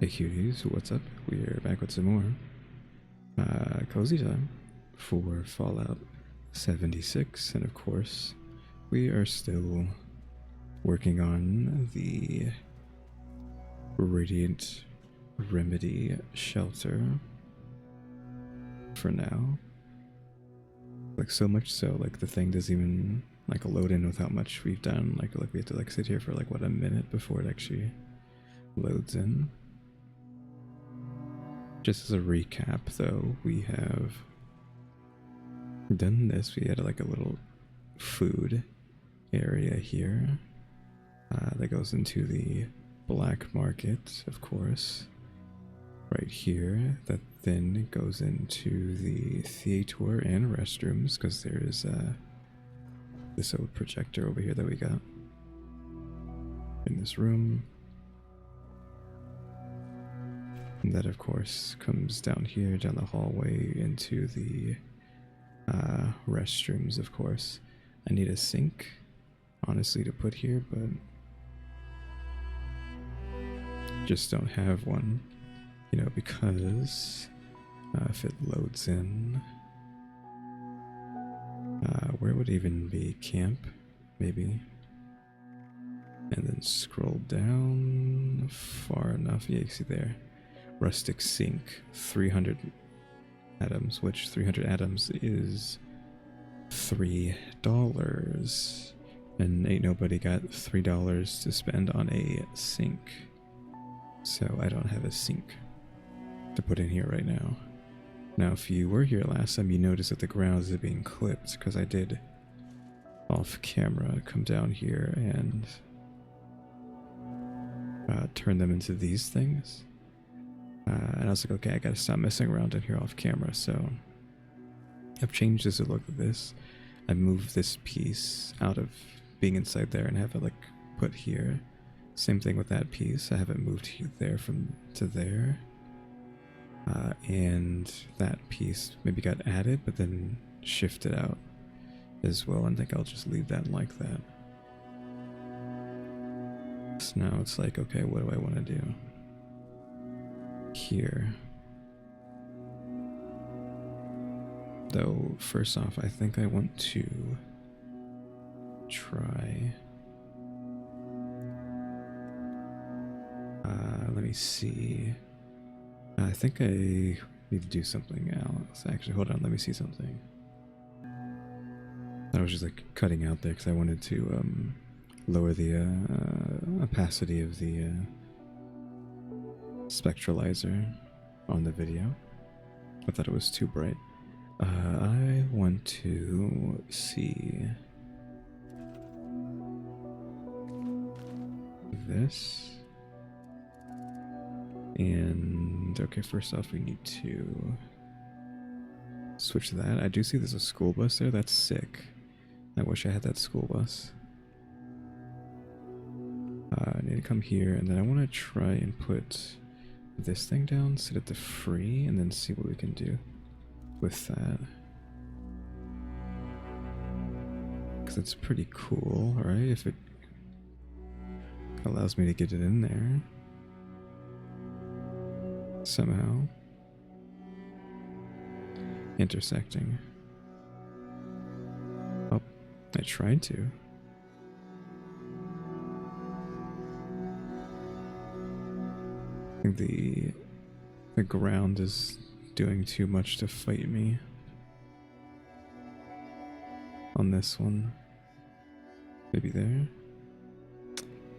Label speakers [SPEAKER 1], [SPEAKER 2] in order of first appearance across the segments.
[SPEAKER 1] Hey cuties, what's up? We're back with some more cozy time for Fallout 76, and of course, we are still working on the Radiant Remedy shelter for now. Like, so much so, like, the thing doesn't even like load in with how much we've done. Like we have to like sit here for like what, a minute before it actually loads in. Just as a recap, though, we have done this. We had like a little food area here that goes into the black market, of course, right here. That then goes into the theater and restrooms, because there is this old projector over here that we got in this room. And that, of course, comes down here, down the hallway, into the restrooms, of course. I need a sink, honestly, to put here, but just don't have one, you know, because if it loads in, where would even be camp, maybe? And then scroll down far enough. Yeah, you see there. Rustic sink, 300 atoms, which 300 atoms is $3. And ain't nobody got $3 to spend on a sink. So I don't have a sink to put in here right now. Now, if you were here last time, you noticed that the grounds are being clipped, because I did off camera come down here and turn them into these things. And I was like, okay, I gotta stop messing around in here off camera. So I've changed this to look at this. I moved this piece out of being inside there and have it like put here. Same thing with that piece. I have it moved there from to there. And that piece maybe got added, but then shifted out as well. And I think I'll just leave that like that. So now it's like, okay, what do I want to do here? Though, first off, I think I want to try. Let me see. I think I need to do something else. Actually, hold on, let me see something. I was just like cutting out there because I wanted to lower the opacity of the spectralizer on the video. I thought it was too bright. I want to see this. And okay, first off, we need to switch that. I do see there's a school bus there. That's sick. I wish I had that school bus. I need to come here, and then I want to try and put this thing down, set it to free, and then see what we can do with that. Because it's pretty cool, right? If it allows me to get it in there somehow. Intersecting. Oh, I tried to. I think the ground is doing too much to fight me on this one. Maybe there.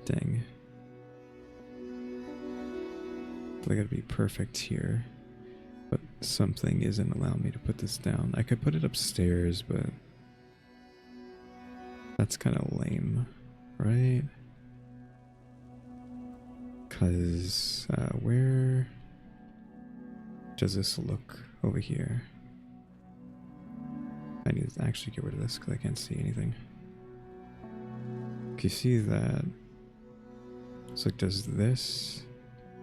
[SPEAKER 1] Dang. I gotta be perfect here, but something isn't allowing me to put this down. I could put it upstairs, but that's kind of lame, right? Because where does this look over here? I need to actually get rid of this because I can't see anything. Can you see that? So does this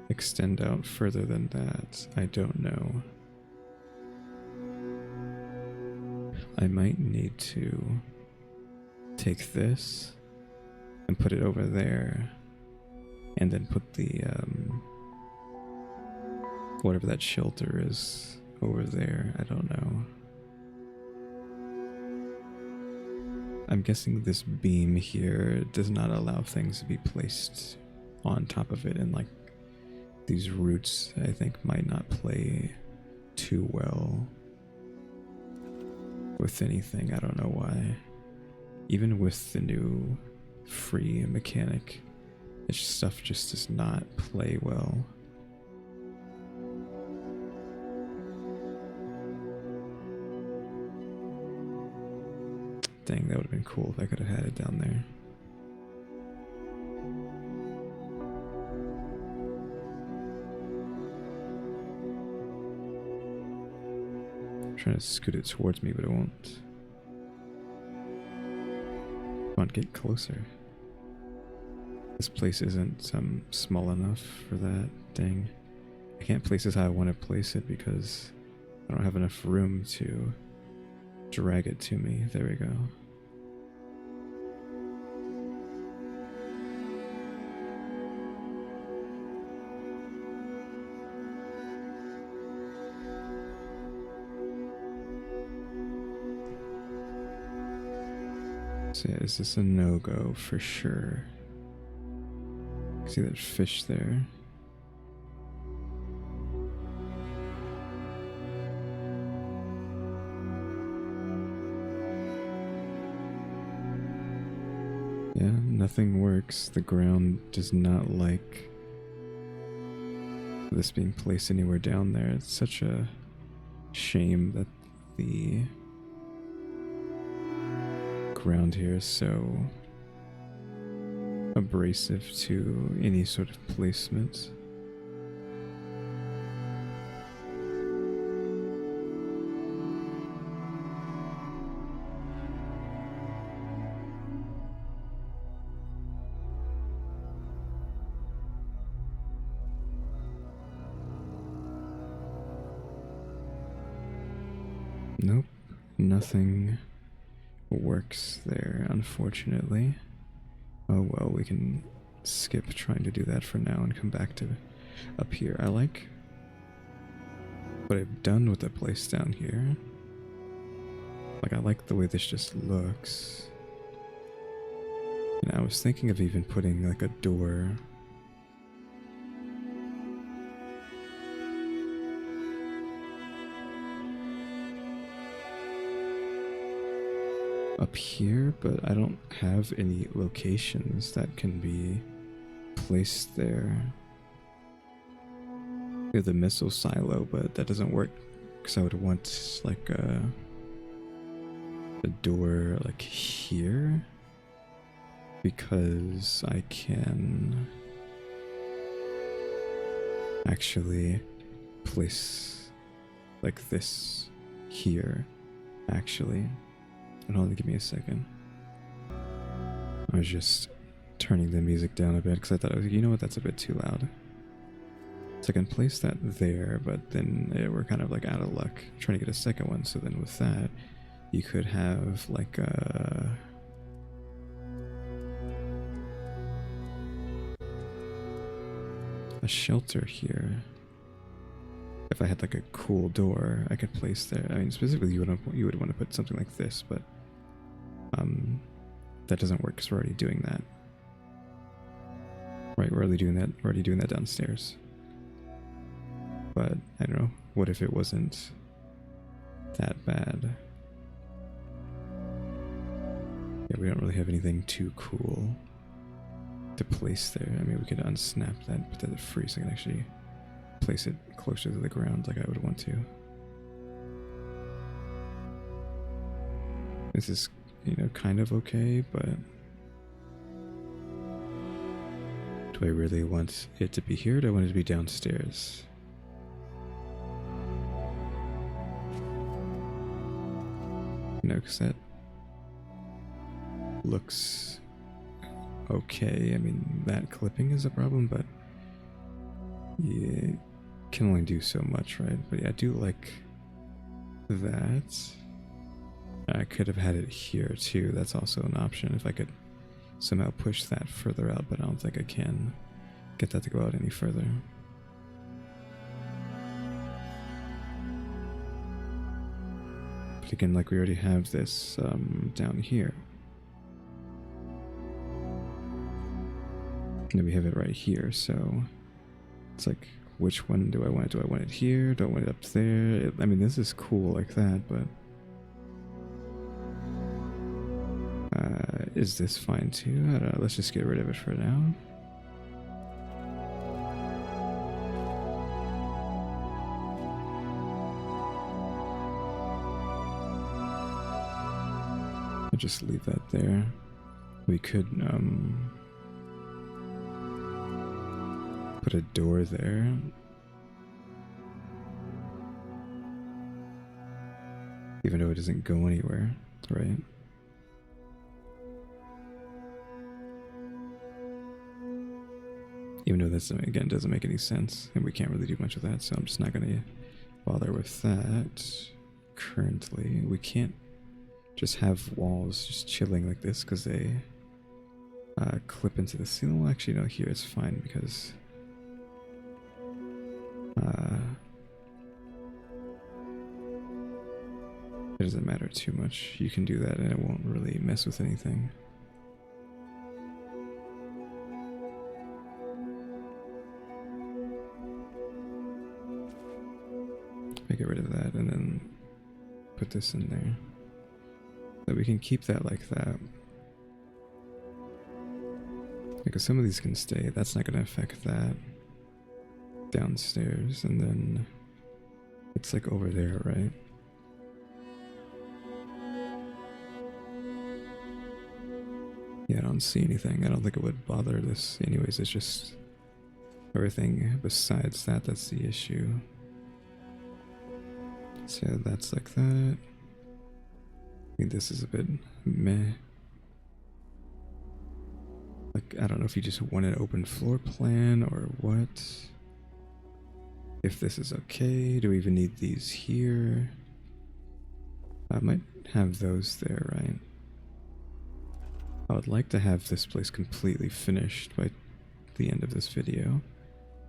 [SPEAKER 1] extend out further than that? I don't know. I might need to take this and put it over there, and then put the Whatever that shelter is over there, I don't know. I'm guessing this beam here does not allow things to be placed on top of it, and like these roots I think might not play too well with anything. I don't know why. Even with the new free mechanic, this stuff just does not play well. Dang, that would have been cool if I could have had it down there. I'm trying to scoot it towards me, but it won't. Come on, get closer. This place isn't small enough for that. Dang. I can't place it how I want to place it because I don't have enough room to drag it to me. There we go. So yeah, is this a no-go for sure? See that fish there? Yeah, nothing works. The ground does not like this being placed anywhere down there. It's such a shame that the ground here is so abrasive to any sort of placement. Nope, nothing works there, unfortunately. Oh well, we can skip trying to do that for now and come back to up here. I like what I've done with the place down here. Like, I like the way this just looks. And I was thinking of even putting like a door up here, but I don't have any locations that can be placed there. We have the missile silo, but that doesn't work because I would want like a door like here, because I can actually place like this here actually. And hold on, give me a second. I was just turning the music down a bit because I thought, you know what, that's a bit too loud. So I can place that there, but then we're kind of like out of luck trying to get a second one. So then with that, you could have like a shelter here. If I had like a cool door I could place there. I mean, specifically you would want to put something like this, but that doesn't work because we're already doing that. Right, we're already doing that. We're already doing that downstairs. But I don't know. What if it wasn't that bad? Yeah, we don't really have anything too cool to place there. I mean, we could unsnap that, put that free so I can actually place it closer to the ground like I would want to. This is, you know, kind of okay, but do I really want it to be here, or do I want it to be downstairs? You know, because that looks okay. I mean, that clipping is a problem, but yeah, can only do so much, right? But yeah, I do like that. I could have had it here too. That's also an option if I could somehow push that further out, but I don't think I can get that to go out any further. But again, like we already have this down here. And then we have it right here, so it's like, which one do I want? Do I want it here? Do I want it up there? I mean, this is cool like that, but is this fine too? I don't know. Let's just get rid of it for now. I'll just leave that there. We could put a door there. Even though it doesn't go anywhere, right? Even though this, again, doesn't make any sense, and we can't really do much with that, so I'm just not going to bother with that currently. We can't just have walls just chilling like this because they clip into the ceiling. Well, actually, no, here it's fine because it doesn't matter too much. You can do that and it won't really mess with anything. I get rid of that and then put this in there. So we can keep that like that. Because some of these can stay. That's not going to affect that. Downstairs, and then it's like over there, right? Yeah, I don't see anything. I don't think it would bother this anyways. It's just everything besides that that's the issue. So that's like that. I mean, this is a bit meh. Like, I don't know if you just want an open floor plan or what. If this is okay, do we even need these here? I might have those there, right? I would like to have this place completely finished by the end of this video,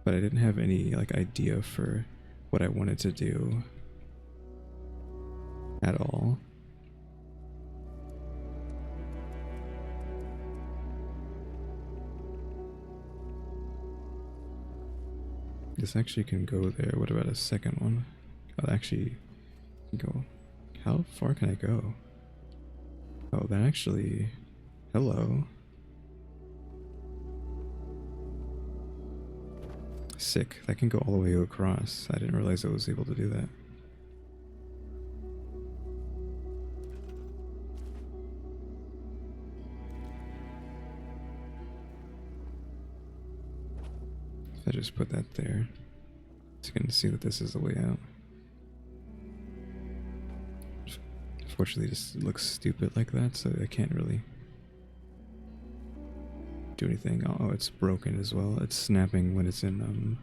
[SPEAKER 1] but I didn't have any like idea for what I wanted to do at all. This actually can go there. What about a second one? I'll actually go. How far can I go? Oh, that actually... Hello. Sick. That can go all the way across. I didn't realize I was able to do that. I just put that there, so you can see that this is the way out. Unfortunately, it just looks stupid like that, so I can't really do anything. Oh, it's broken as well. It's snapping when it's in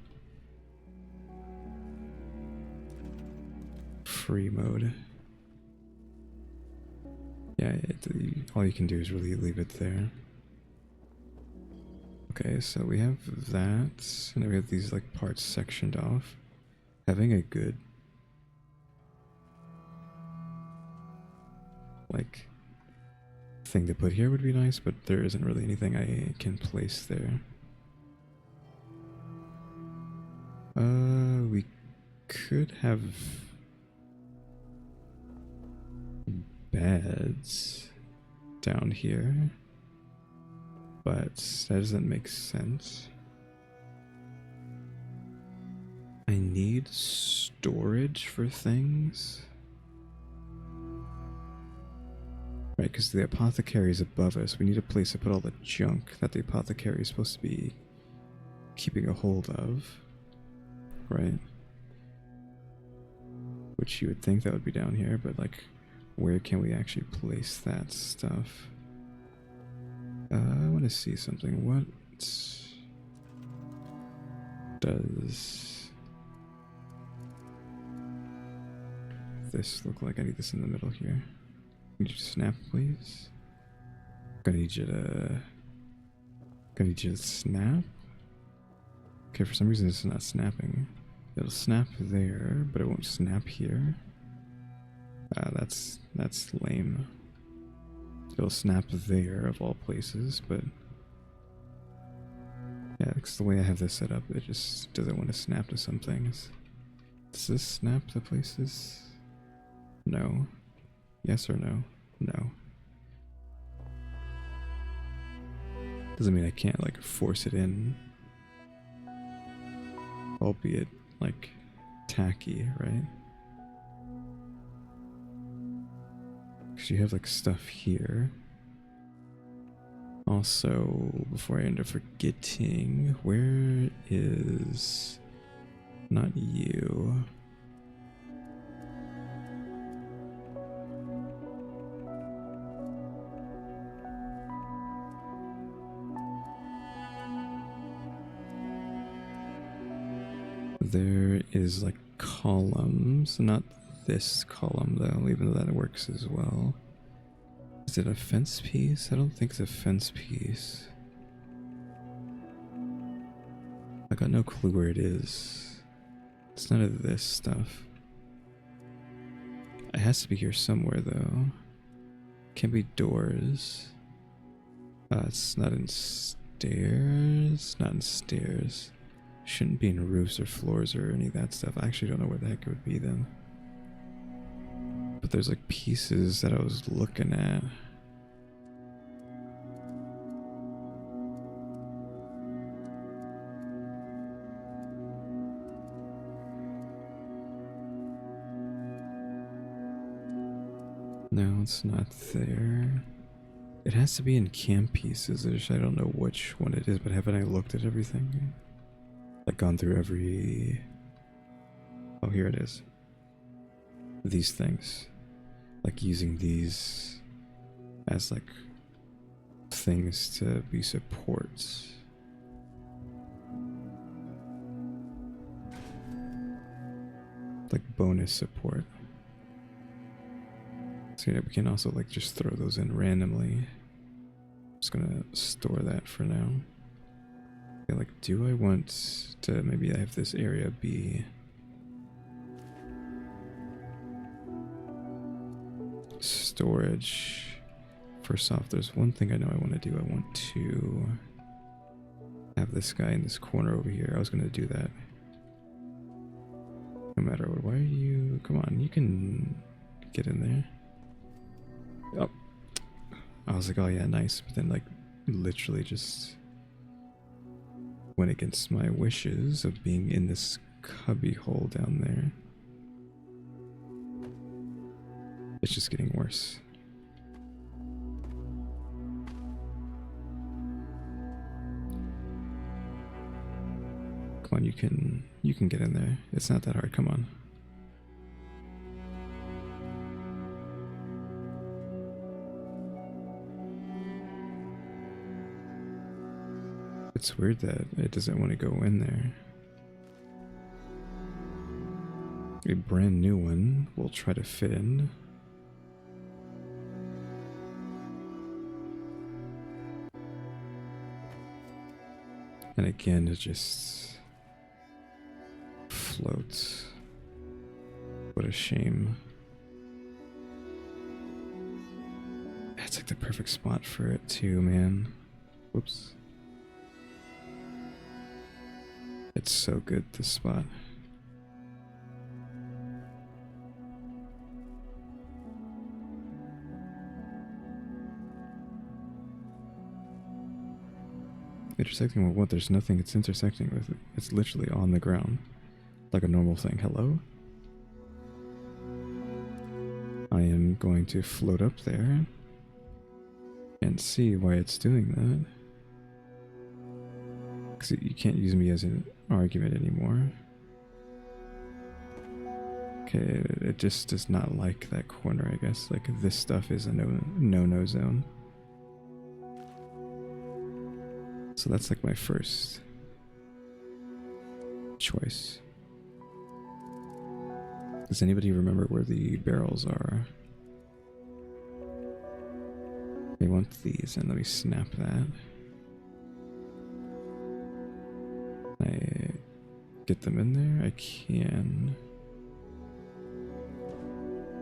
[SPEAKER 1] free mode. Yeah, all you can do is really leave it there. Okay, so we have that, and then we have these like parts sectioned off. Having a good like thing to put here would be nice, but there isn't really anything I can place there. We could have beds down here, but that doesn't make sense. I need storage for things. Right, because the apothecary is above us. We need a place to put all the junk that the apothecary is supposed to be keeping a hold of. Right? Which you would think that would be down here, but like, where can we actually place that stuff? I want to see something. What does this look like? I need this in the middle here. Can you snap, please? Gonna need you to snap. Okay, for some reason it's not snapping. It'll snap there, but it won't snap here. That's lame. It'll snap there of all places, but yeah, because the way I have this set up, it just doesn't want to snap to some things. Does this snap to places? No. Yes or no? No. Doesn't mean I can't like force it in. Albeit like tacky, right? Because you have like stuff here. Also, before I end up forgetting, where is not you? There is like columns, not this column though, even though that works as well. Is it a fence piece? I don't think it's a fence piece. I got no clue where it is. It's none of this stuff. It has to be here somewhere though. Can't be doors. It's not in stairs. Not in stairs. Shouldn't be in roofs or floors or any of that stuff. I actually don't know where the heck it would be then. But there's like pieces that I was looking at. No, it's not there. It has to be in camp pieces. I don't know which one it is, but haven't I looked at everything? Like gone through every... Oh, here it is. These things. Like using these as like things to be supports. Like bonus support. So yeah, we can also like just throw those in randomly. I'm just gonna store that for now. Yeah, like, do I want to maybe I have this area be storage? First off, there's one thing I know I want to do. I want to have this guy in this corner over here. I was gonna do that. No matter what. Why are you? Come on, you can get in there. Oh, I was like, oh yeah, nice. But then, like, literally just went against my wishes of being in this cubby hole down there. It's just getting worse. Come on, you can get in there. It's not that hard. Come on. It's weird that it doesn't want to go in there. A brand new one will try to fit in. And again, it just floats. What a shame. That's like the perfect spot for it too, man. Whoops. It's so good, this spot. Intersecting with what? There's nothing it's intersecting with. It's literally on the ground. Like a normal thing. Hello? I am going to float up there and see why it's doing that. Because you can't use me as an argument anymore. Okay, it just does not like that corner, I guess. Like, this stuff is a no-no zone. So that's like my first choice. Does anybody remember where the barrels are? They want these, and let me snap that. I get them in there? I can.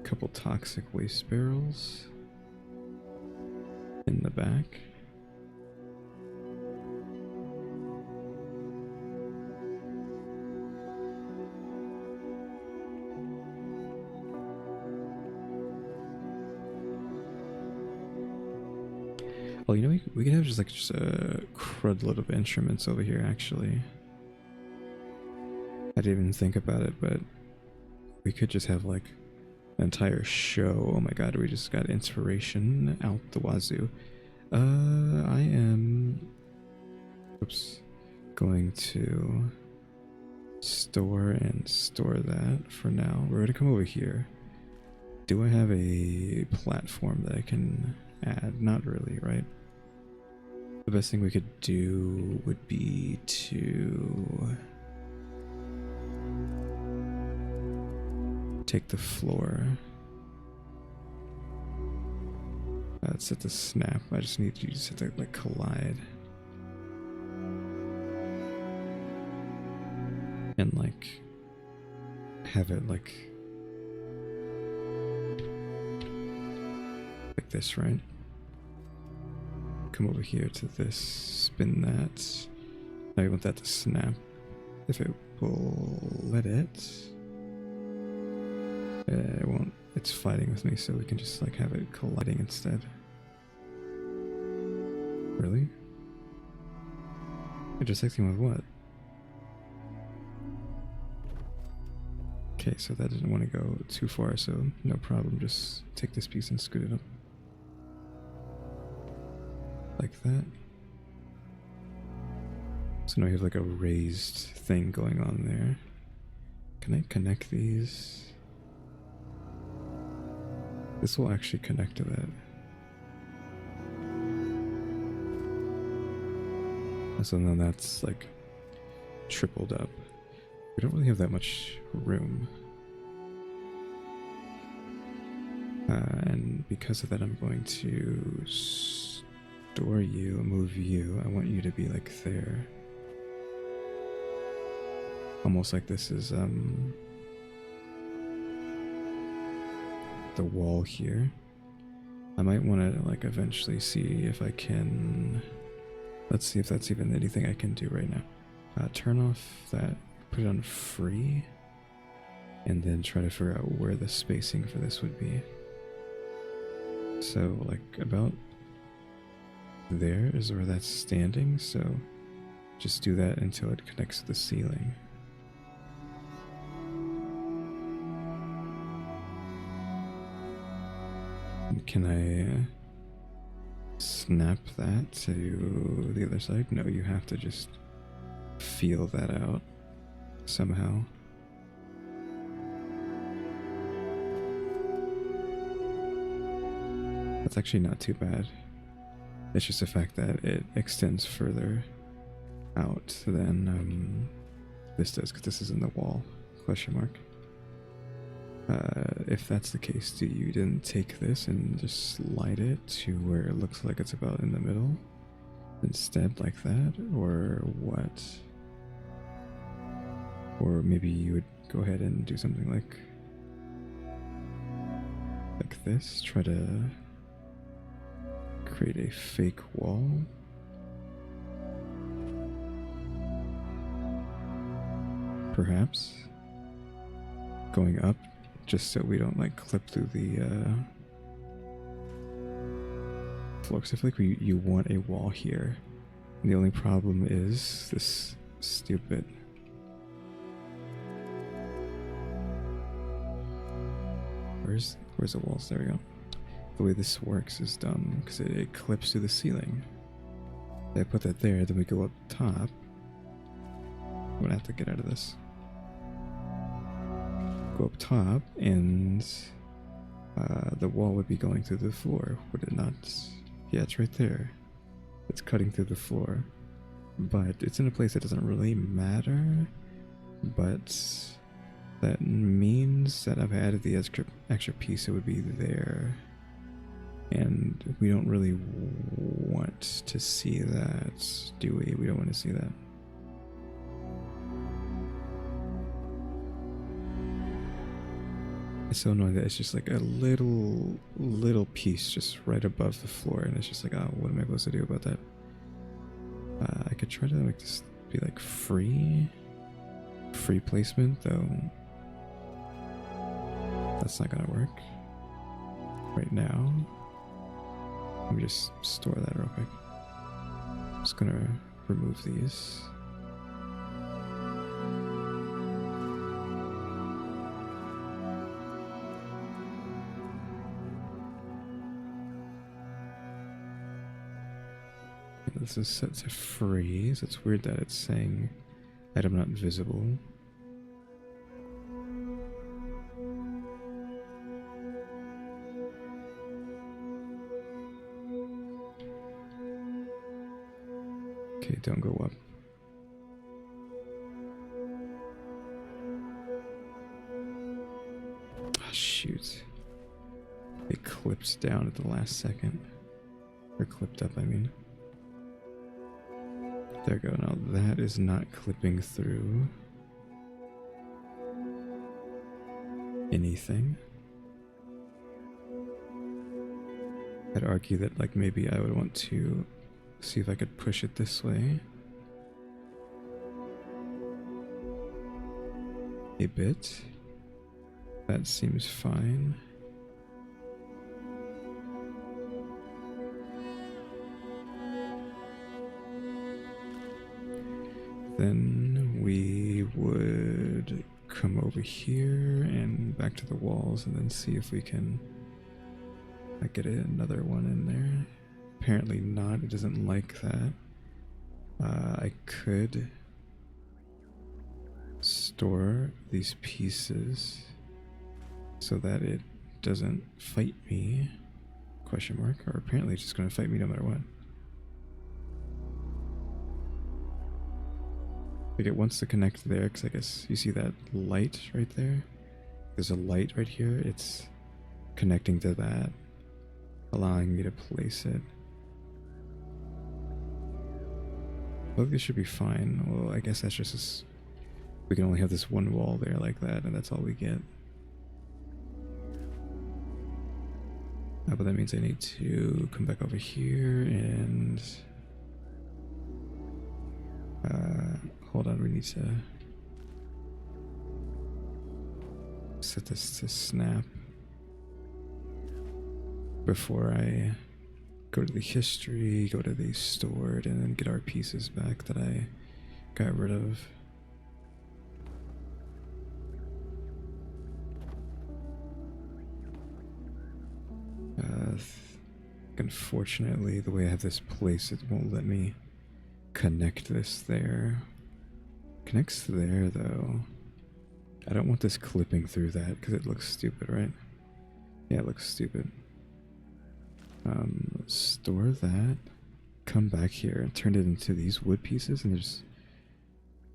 [SPEAKER 1] couple toxic waste barrels in the back. Oh, you know, we could have just a crud load of instruments over here, actually. I didn't even think about it, but we could just have like an entire show. Oh my god, we just got inspiration out the wazoo. I am... Oops. Going to store that for now. We're gonna come over here. Do I have a platform that I can add? Not really, right? The best thing we could do would be to take the floor. That's at the snap. I just need you to like collide. And like have it like this, right? Come over here to this, spin that. Now you want that to snap. If it will let it. It won't. It's fighting with me, so we can just like have it colliding instead. Really? Intersecting with what? Okay, so that didn't want to go too far, so no problem. Just take this piece and scoot it up. Like that. So now we have like a raised thing going on there. Can I connect these? This will actually connect to that. So now that's like tripled up. We don't really have that much room. And because of that, I'm going to store you, move you. I want you to be like there. Almost like this is the wall here. I might want to like eventually see if I can. Let's see if that's even anything I can do right now. Turn off that, put it on free, and then try to figure out where the spacing for this would be. So like about there is where that's standing, so just do that until it connects to the ceiling. Can I snap that to the other side? No, you have to just feel that out somehow. That's actually not too bad. It's just the fact that it extends further out than this does, because this is in the wall, question mark. If that's the case, do you then take this and just slide it to where it looks like it's about in the middle instead, like that, or what? Or maybe you would go ahead and do something like this, try to create a fake wall. Perhaps going up, just so we don't like clip through the floor. Because I feel like you want a wall here, and the only problem is this stupid where's the walls? There we go. The way this works is dumb because it clips to the ceiling. If I put that there, then we go up top. I'm gonna have to get out of this. Go up top, and the wall would be going through the floor, would it not? Yeah, it's right there. It's cutting through the floor, but it's in a place that doesn't really matter. But that means that I've added the extra piece. It would be there, and we don't really want to see that, do we? We don't want to see that. It's so annoying that it's just like a little piece just right above the floor, and it's just like, oh, what am I supposed to do about that? I could try to make this be like free placement, though. That's not gonna work right now. Let me just store that real quick. I'm just gonna remove these. This is set to freeze. It's weird that it's saying item not visible. Okay, don't go up. Oh, shoot. It clipped down at the last second. Or clipped up, I mean. There we go. Now that is not clipping through anything. I'd argue that like maybe I would want to see if I could push it this way a bit. That seems fine. Then we would come over here and back to the walls and then see if we can get another one in there. Apparently not, it doesn't like that. I could store these pieces so that it doesn't fight me, question mark, or apparently it's just going to fight me no matter what. Like it wants to connect there, because I guess you see that light right there? There's a light right here. It's connecting to that, allowing me to place it. I think this should be fine. Well, I guess that's just this, we can only have this one wall there like that, and that's all we get. But that means I need to come back over here and hold on, we need to set this to snap before I go to the history, go to the stored, and then get our pieces back that I got rid of. Unfortunately, the way I have this place, it won't let me connect this there. Connects there, though. I don't want this clipping through that because it looks stupid, right? Yeah, it looks stupid. Store that, come back here and turn it into these wood pieces and just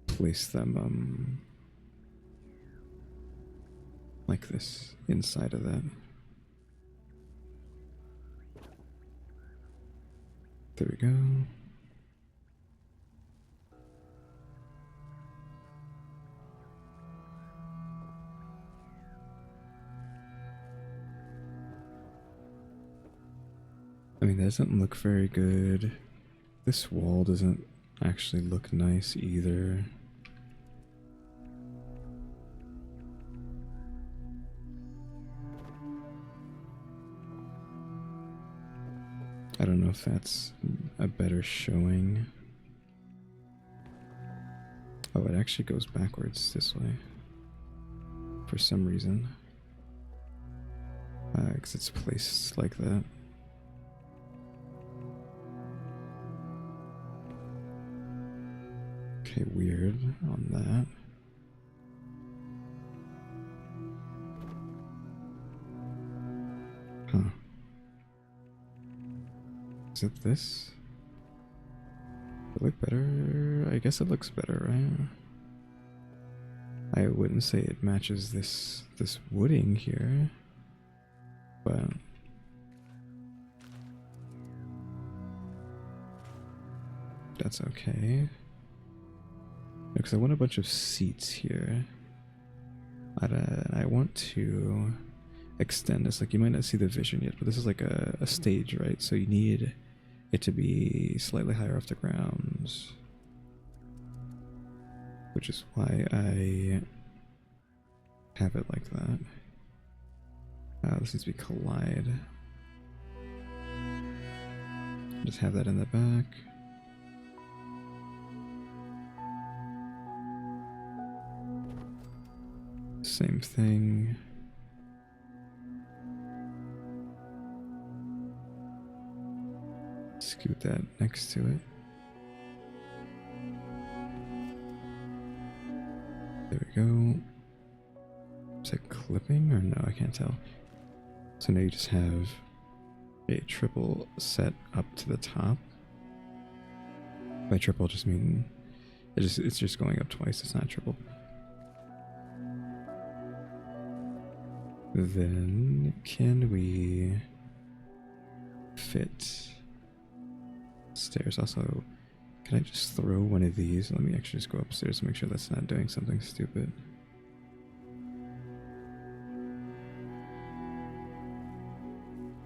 [SPEAKER 1] place them like this inside of that. There we go. I mean, that doesn't look very good. This wall doesn't actually look nice either. I don't know if that's a better showing. Oh, it actually goes backwards this way. For some reason. Because it's placed like that. Okay, weird on that. Huh. Is it this? Does it look better? I guess it looks better, right? I wouldn't say it matches this wooding here, but that's okay. Because I want a bunch of seats here. I want to extend this. Like, you might not see the vision yet, but this is like a stage, right? So you need it to be slightly higher off the ground, which is why I have it like that. This needs to be collide. Just have that in the back. Same thing. Scoot that next to it. There we go. Is that clipping or no? I can't tell. So now you just have a triple set up to the top. By triple, just mean it's just going up twice. It's not triple. Then can we fit stairs? Also, can I just throw one of these? Let me actually just go upstairs to make sure that's not doing something stupid.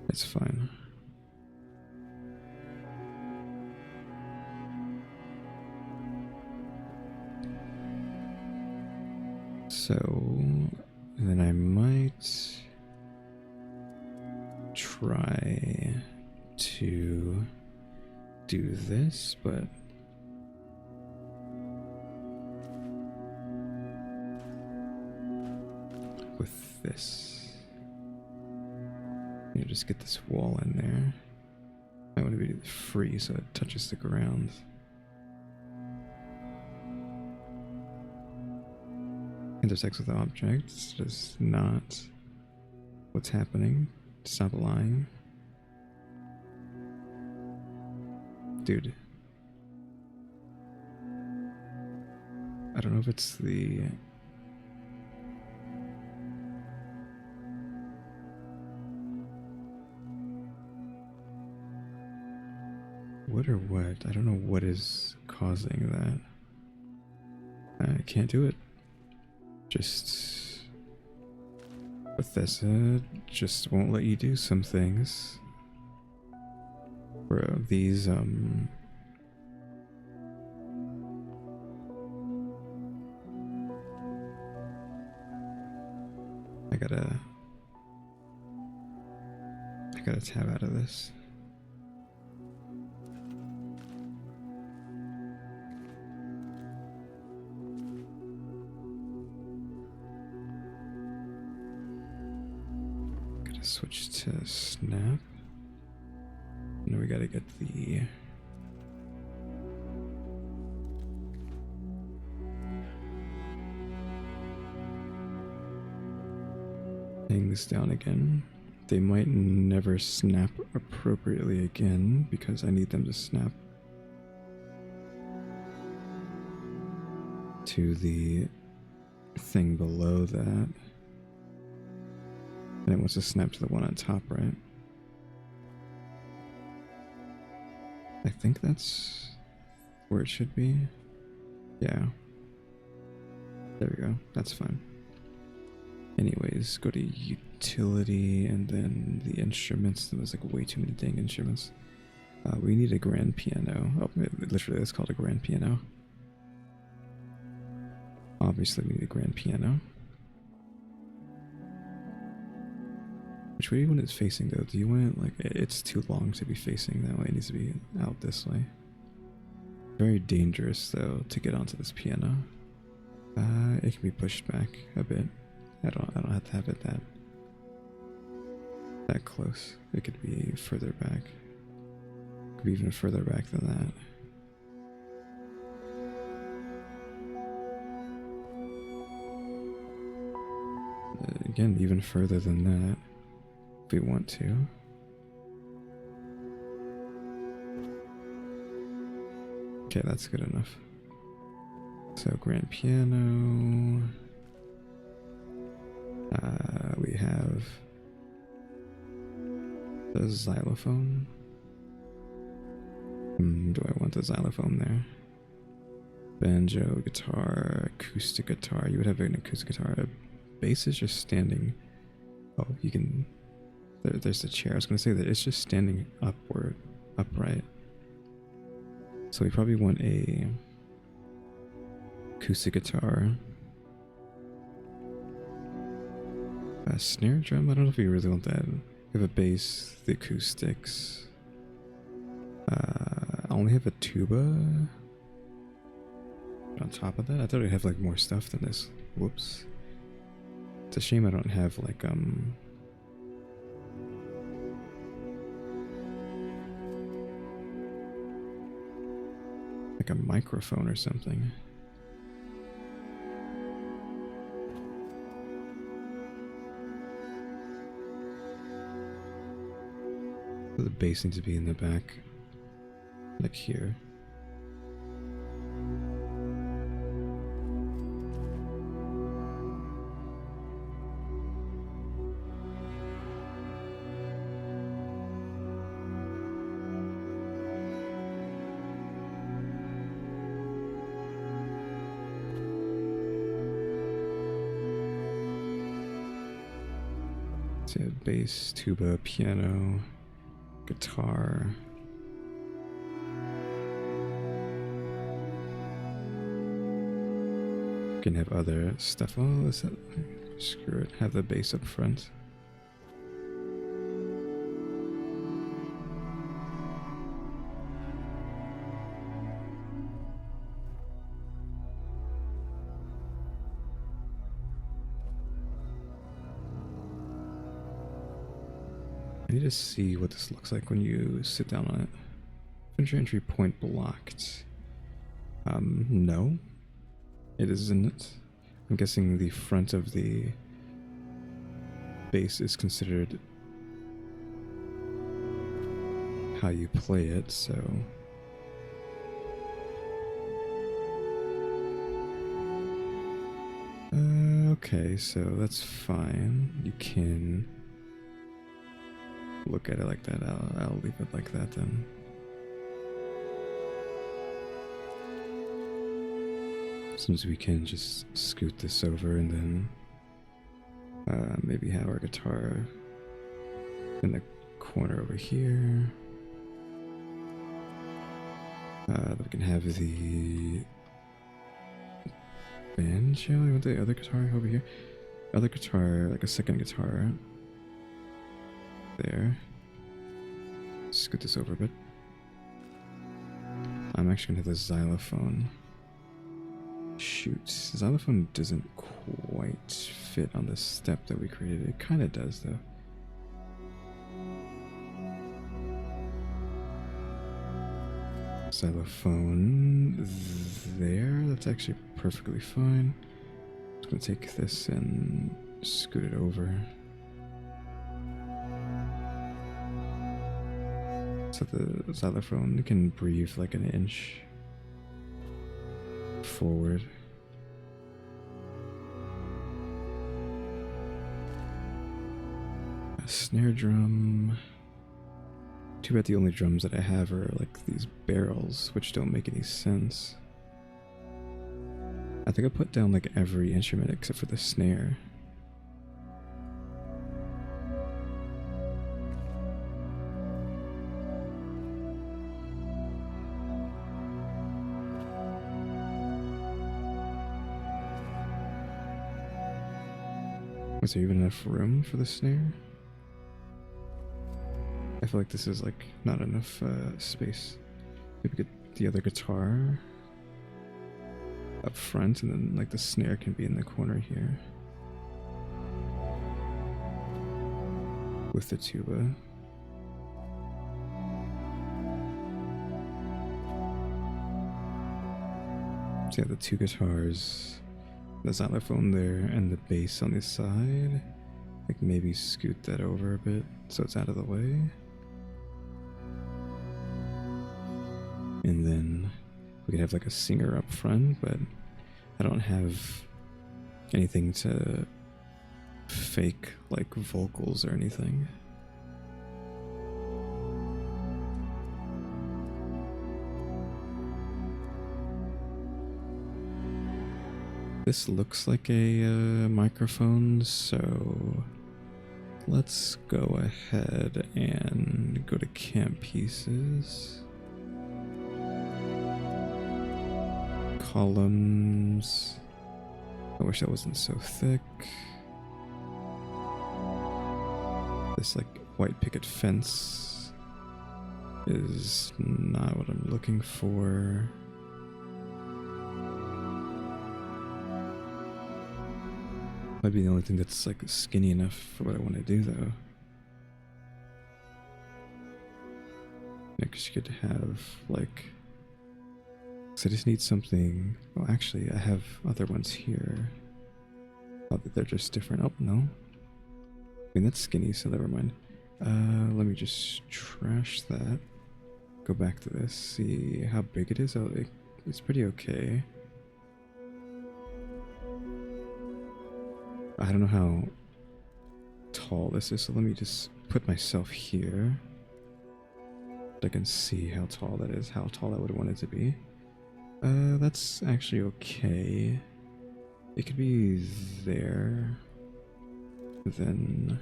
[SPEAKER 1] It's fine. So then I might try to do this, but with this. You know, just get this wall in there. I want to be free so it touches the ground. Intersects with the object. It's just not what's happening. Stop lying. Dude. I don't know if it's the... What or what? I don't know what is causing that. I can't do it. Just... Bethesda just won't let you do some things. Bro, these, I gotta tab out of this. Gotta switch to snap. Now we gotta get the hang this down again. They might never snap appropriately again because I need them to snap to the thing below that. And it wants to snap to the one on top, right? I think that's where it should be. Yeah. There we go. That's fine. Anyways, go to utility and then the instruments. There was like way too many dang instruments. We need a grand piano. Oh, literally it's called a grand piano. Obviously we need a grand piano. Which way do you want it facing though? Do you want it like, it's too long to be facing that way. It needs to be out this way. Very dangerous though to get onto this piano. It can be pushed back a bit. I don't have to have it that close. It could be further back. It could be even further back than that. Again, even further than that, if we want to. Okay, that's good enough. So, grand piano. We have the xylophone. Do I want the xylophone there? Banjo, guitar, acoustic guitar. You would have an acoustic guitar, a bass is just standing. Oh, you can. There's the chair. I was gonna say that it's just standing upright. So we probably want a acoustic guitar. A snare drum? I don't know if we really want that. We have a bass, the acoustics. I only have a tuba. On top of that, I thought I'd have like more stuff than this. Whoops. It's a shame I don't have like a microphone or something. The bass needs to be in the back, like here. So bass, tuba, piano, guitar. You can have other stuff. Oh, is that, screw it. Have the bass up front. I need to see what this looks like when you sit down on it. Entry point blocked. No. It isn't. I'm guessing the front of the bass is considered how you play it, so... okay, so that's fine. You can look at it like that. I'll leave it like that then. Since we can just scoot this over and then maybe have our guitar in the corner over here. We can have the banjo. I want the other guitar over here. Other guitar, like a second guitar. There. Scoot this over a bit. I'm actually gonna have the xylophone. Shoot, xylophone doesn't quite fit on the step that we created. It kind of does though. Xylophone there. That's actually perfectly fine. I'm just gonna take this and scoot it over. So the xylophone can breathe like an inch forward. A snare drum. Too bad the only drums that I have are like these barrels, which don't make any sense. I think I put down like every instrument except for the snare. Is there even enough room for the snare? I feel like this is like not enough space. Maybe get the other guitar up front and then like the snare can be in the corner here. With the tuba. So yeah, the two guitars. The xylophone there and the bass on this side. Like maybe scoot that over a bit so it's out of the way. And then we could have like a singer up front, but I don't have anything to fake like vocals or anything. This looks like a microphone, so let's go ahead and go to camp pieces. Columns. I wish that wasn't so thick. This like white picket fence is not what I'm looking for. Might be the only thing that's like skinny enough for what I want to do though. Next you could have like, so I just need something. Well, actually I have other ones here. Oh, they're just different. Oh no, I mean that's skinny, so never mind. Let me just trash that. Go back to this, see how big it is. Oh, it's pretty okay. I don't know how tall this is, so let me just put myself here. I can see how tall that is, how tall I would want it to be. That's actually okay. It could be there. Then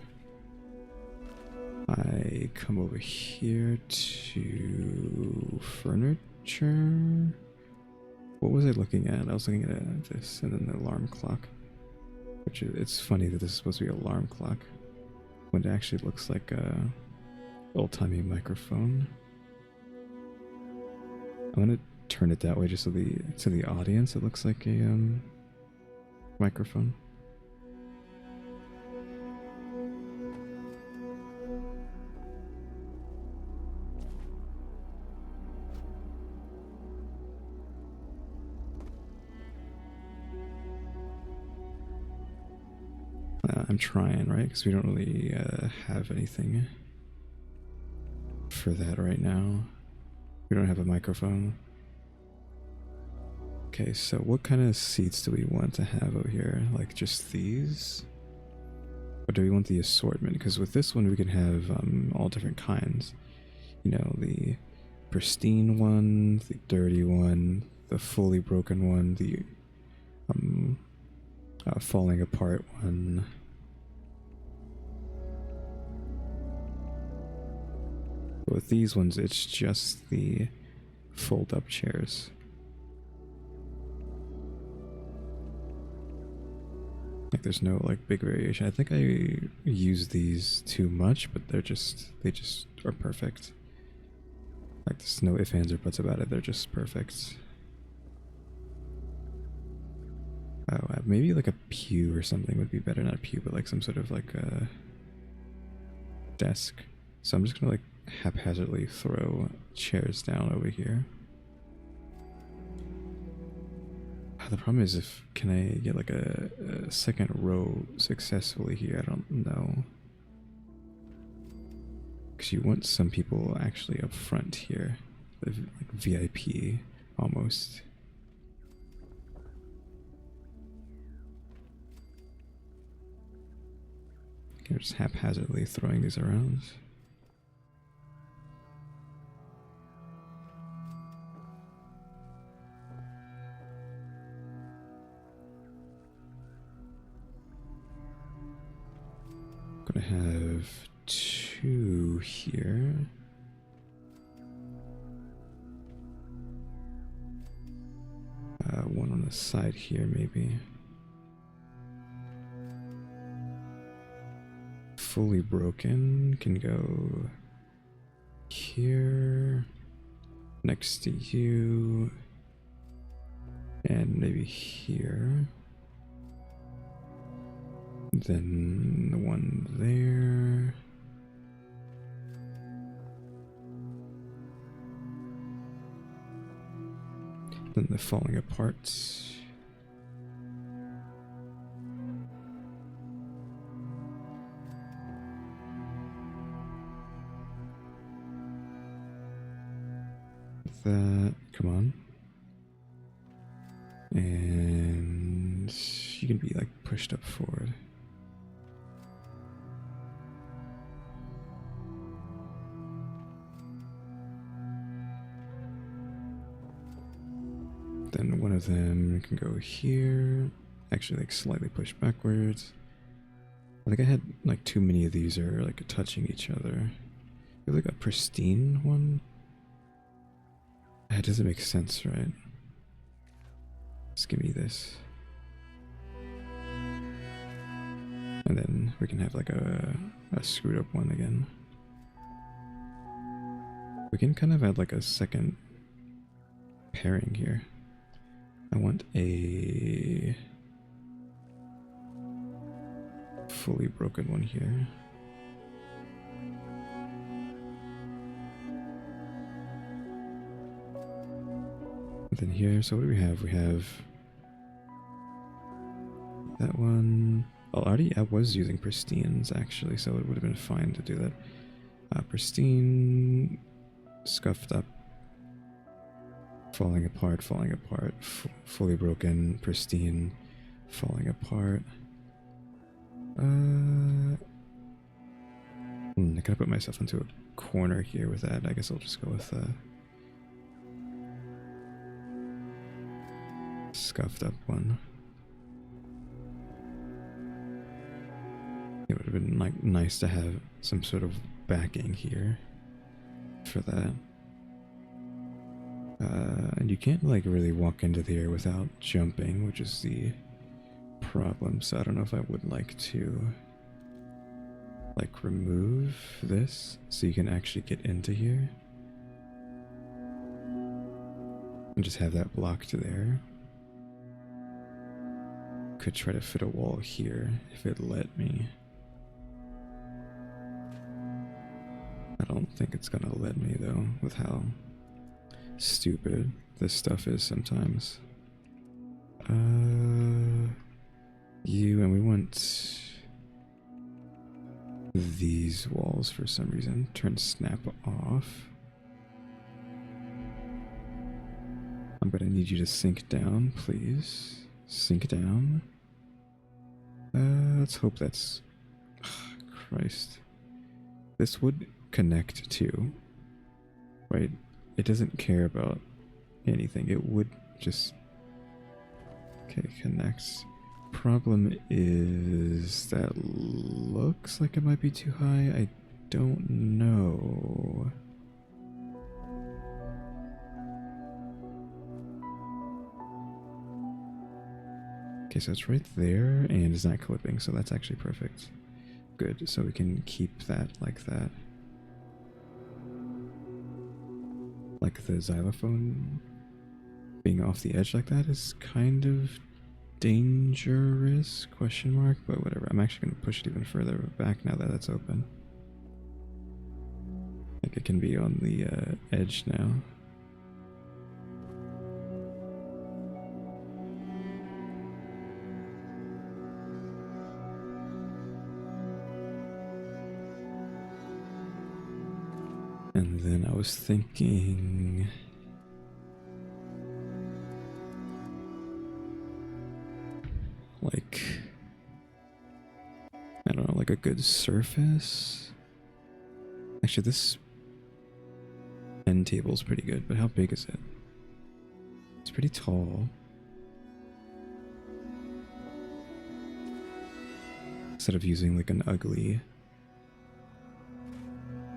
[SPEAKER 1] I come over here to furniture. What was I looking at? I was looking at this and then the alarm clock. Which it's funny that this is supposed to be an alarm clock when it actually looks like a old-timey microphone. I'm gonna turn it that way just so to the audience it looks like a microphone. I'm trying, right? Because we don't really have anything for that right now. We don't have a microphone. Okay, so what kind of seats do we want to have over here? Like just these? Or do we want the assortment? Because with this one we can have all different kinds. You know, the pristine one, the dirty one, the fully broken one, the falling apart one. But with these ones, it's just the fold-up chairs. Like there's no like big variation. I think I use these too much, but they just are perfect. Like there's no ifs, ands, or buts about it. They're just perfect. Oh, maybe like a pew or something would be better. Not a pew, but like some sort of like a desk. So I'm just gonna like haphazardly throw chairs down over here. The problem is can I get like a second row successfully here? I don't know. Because you want some people actually up front here. Like VIP almost. Okay, just haphazardly throwing these around. Gonna have two here. One on the side here, maybe. Fully broken can go here, next to you, and maybe here. Then the one there. Then the falling apart. That, come on. And you can be like pushed up forward. Then one of them can go here, actually like slightly pushed backwards. I think I had like too many of these are like touching each other. You have like a pristine one? That doesn't make sense, right? Just give me this. And then we can have like a screwed up one again. We can kind of add like a second pairing here. I want a fully broken one here. And then here, so what do we have? We have that one. Oh, I was using pristines actually, so it would have been fine to do that. Pristine, scuffed up, falling apart, fully broken, pristine, falling apart. I gotta put myself into a corner here with that. I guess I'll just go with scuffed up one. It would have been like nice to have some sort of backing here for that. And you can't like really walk into the air without jumping, which is the problem. So I don't know if I would like to like remove this so you can actually get into here and just have that blocked there. Could try to fit a wall here if it let me. I don't think it's gonna let me though, with how stupid this stuff is sometimes. You, and we want these walls for some reason. Turn snap off. I'm gonna need you to sink down, please. Sink down. Let's hope that's... Christ. This would connect to, right? It doesn't care about anything. It would just... Okay, connects. Problem is that looks like it might be too high. I don't know. Okay, so it's right there and it's not clipping, so that's actually perfect. Good, so we can keep that like that. Like the xylophone being off the edge like that is kind of dangerous, question mark, but whatever. I'm actually going to push it even further back now that that's open. Like it can be on the edge now. And then I was thinking... like... I don't know, like a good surface? Actually, this end table's pretty good, but how big is it? It's pretty tall. Instead of using like an ugly...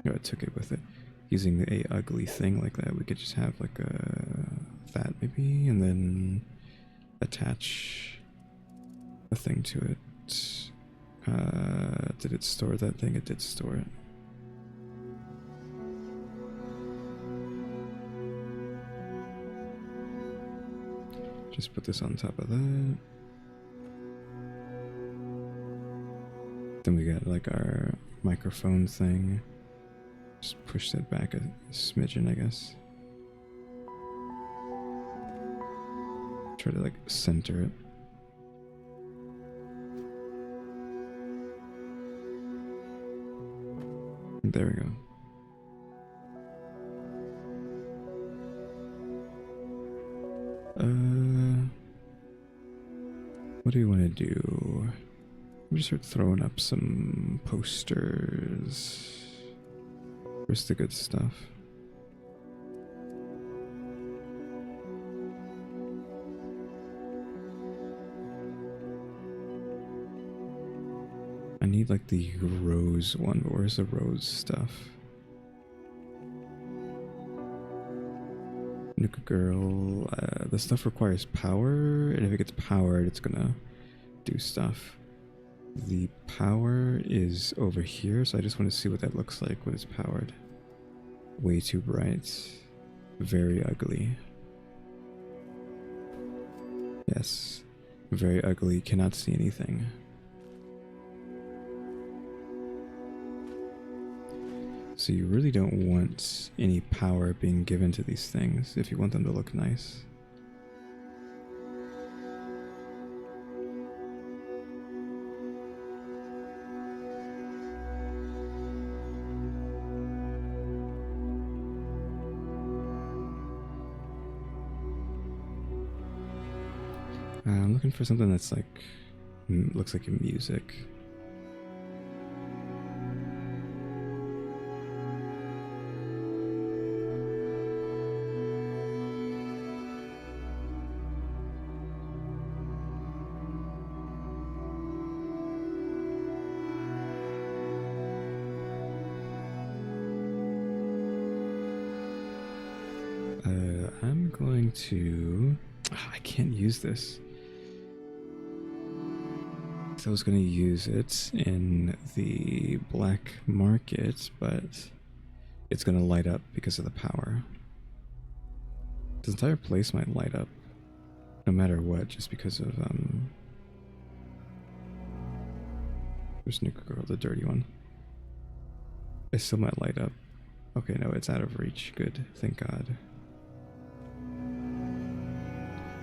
[SPEAKER 1] No, I took it with it. Using a ugly thing like that, we could just have like that maybe, and then attach a thing to it. Did it store that thing? It did store it. Just put this on top of that. Then we got like our microphone thing. Just push that back a smidgen, I guess. Try to like center it. And there we go. What do you want to do? We just start throwing up some posters. Where's the good stuff? I need like the rose one, but where's the rose stuff? Nuka Girl, the stuff requires power, and if it gets powered, it's gonna do stuff. The power is over here, so I just want to see what that looks like when it's powered. Way too bright. Very ugly. Yes. Very ugly. Cannot see anything. So you really don't want any power being given to these things if you want them to look nice. I'm looking for something that's like, looks like music. I'm going to... I can't use this. So I was going to use it in the black market, but it's going to light up because of the power. This entire place might light up, no matter what, just because of, Where's Nuka Girl, the dirty one? It still might light up. Okay, no, it's out of reach. Good, thank God.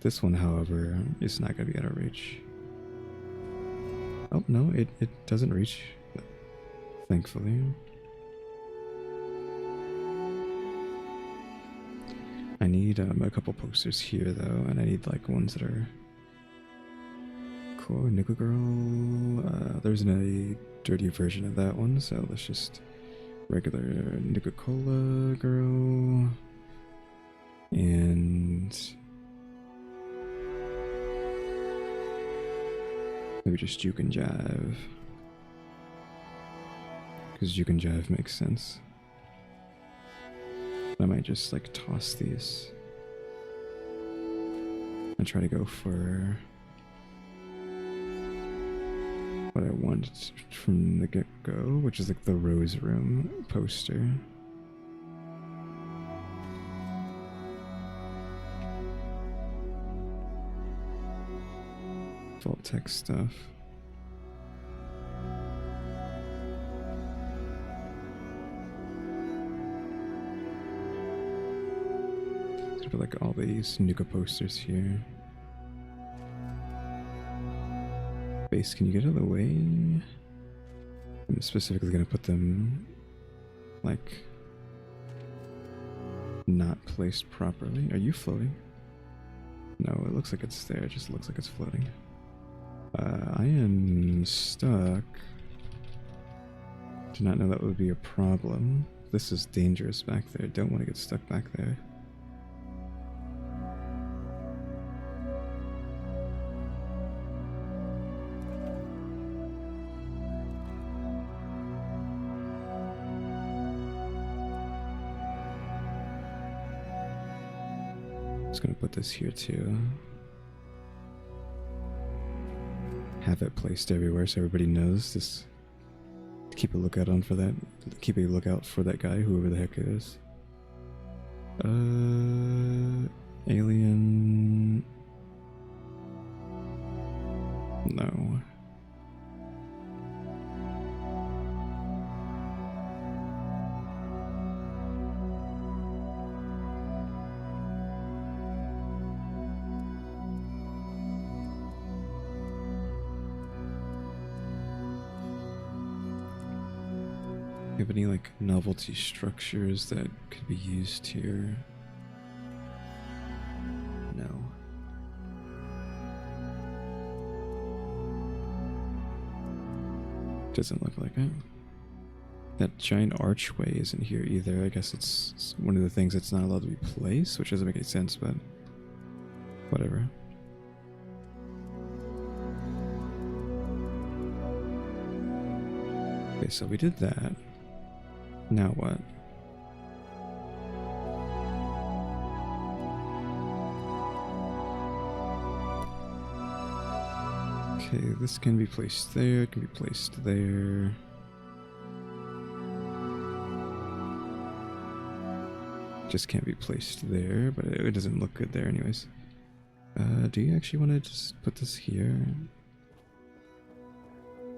[SPEAKER 1] This one, however, is not going to be out of reach. Oh, no, it doesn't reach, thankfully. I need a couple posters here, though, and I need, like, ones that are... Cool, Nuka Girl. There isn't a dirty version of that one, so let's just... Regular Nuka-Cola Girl. And... maybe just Juke and Jive. Because Juke and Jive makes sense. I might just like toss these. And try to go for what I want from the get-go, which is like the Rose Room poster. Vault text stuff. Let's put like all these Nuka posters here. Base, can you get out of the way? I'm specifically gonna put them like not placed properly. Are you floating? No, it looks like it's there. It just looks like it's floating. I am stuck. Did not know that would be a problem. This is dangerous back there. Don't want to get stuck back there. Just gonna put this here too. Have it placed everywhere so everybody knows. Just keep a lookout on for that. Keep a lookout for that guy, whoever the heck it is. Alien. No. Have any like novelty structures that could be used here? No. Doesn't look like it. That giant archway isn't here either. I guess it's one of the things that's not allowed to be placed, which doesn't make any sense, but whatever. Okay, so we did that. Now what? Okay, this can be placed there, it can be placed there. Just can't be placed there, but it doesn't look good there anyways. Do you actually want to just put this here?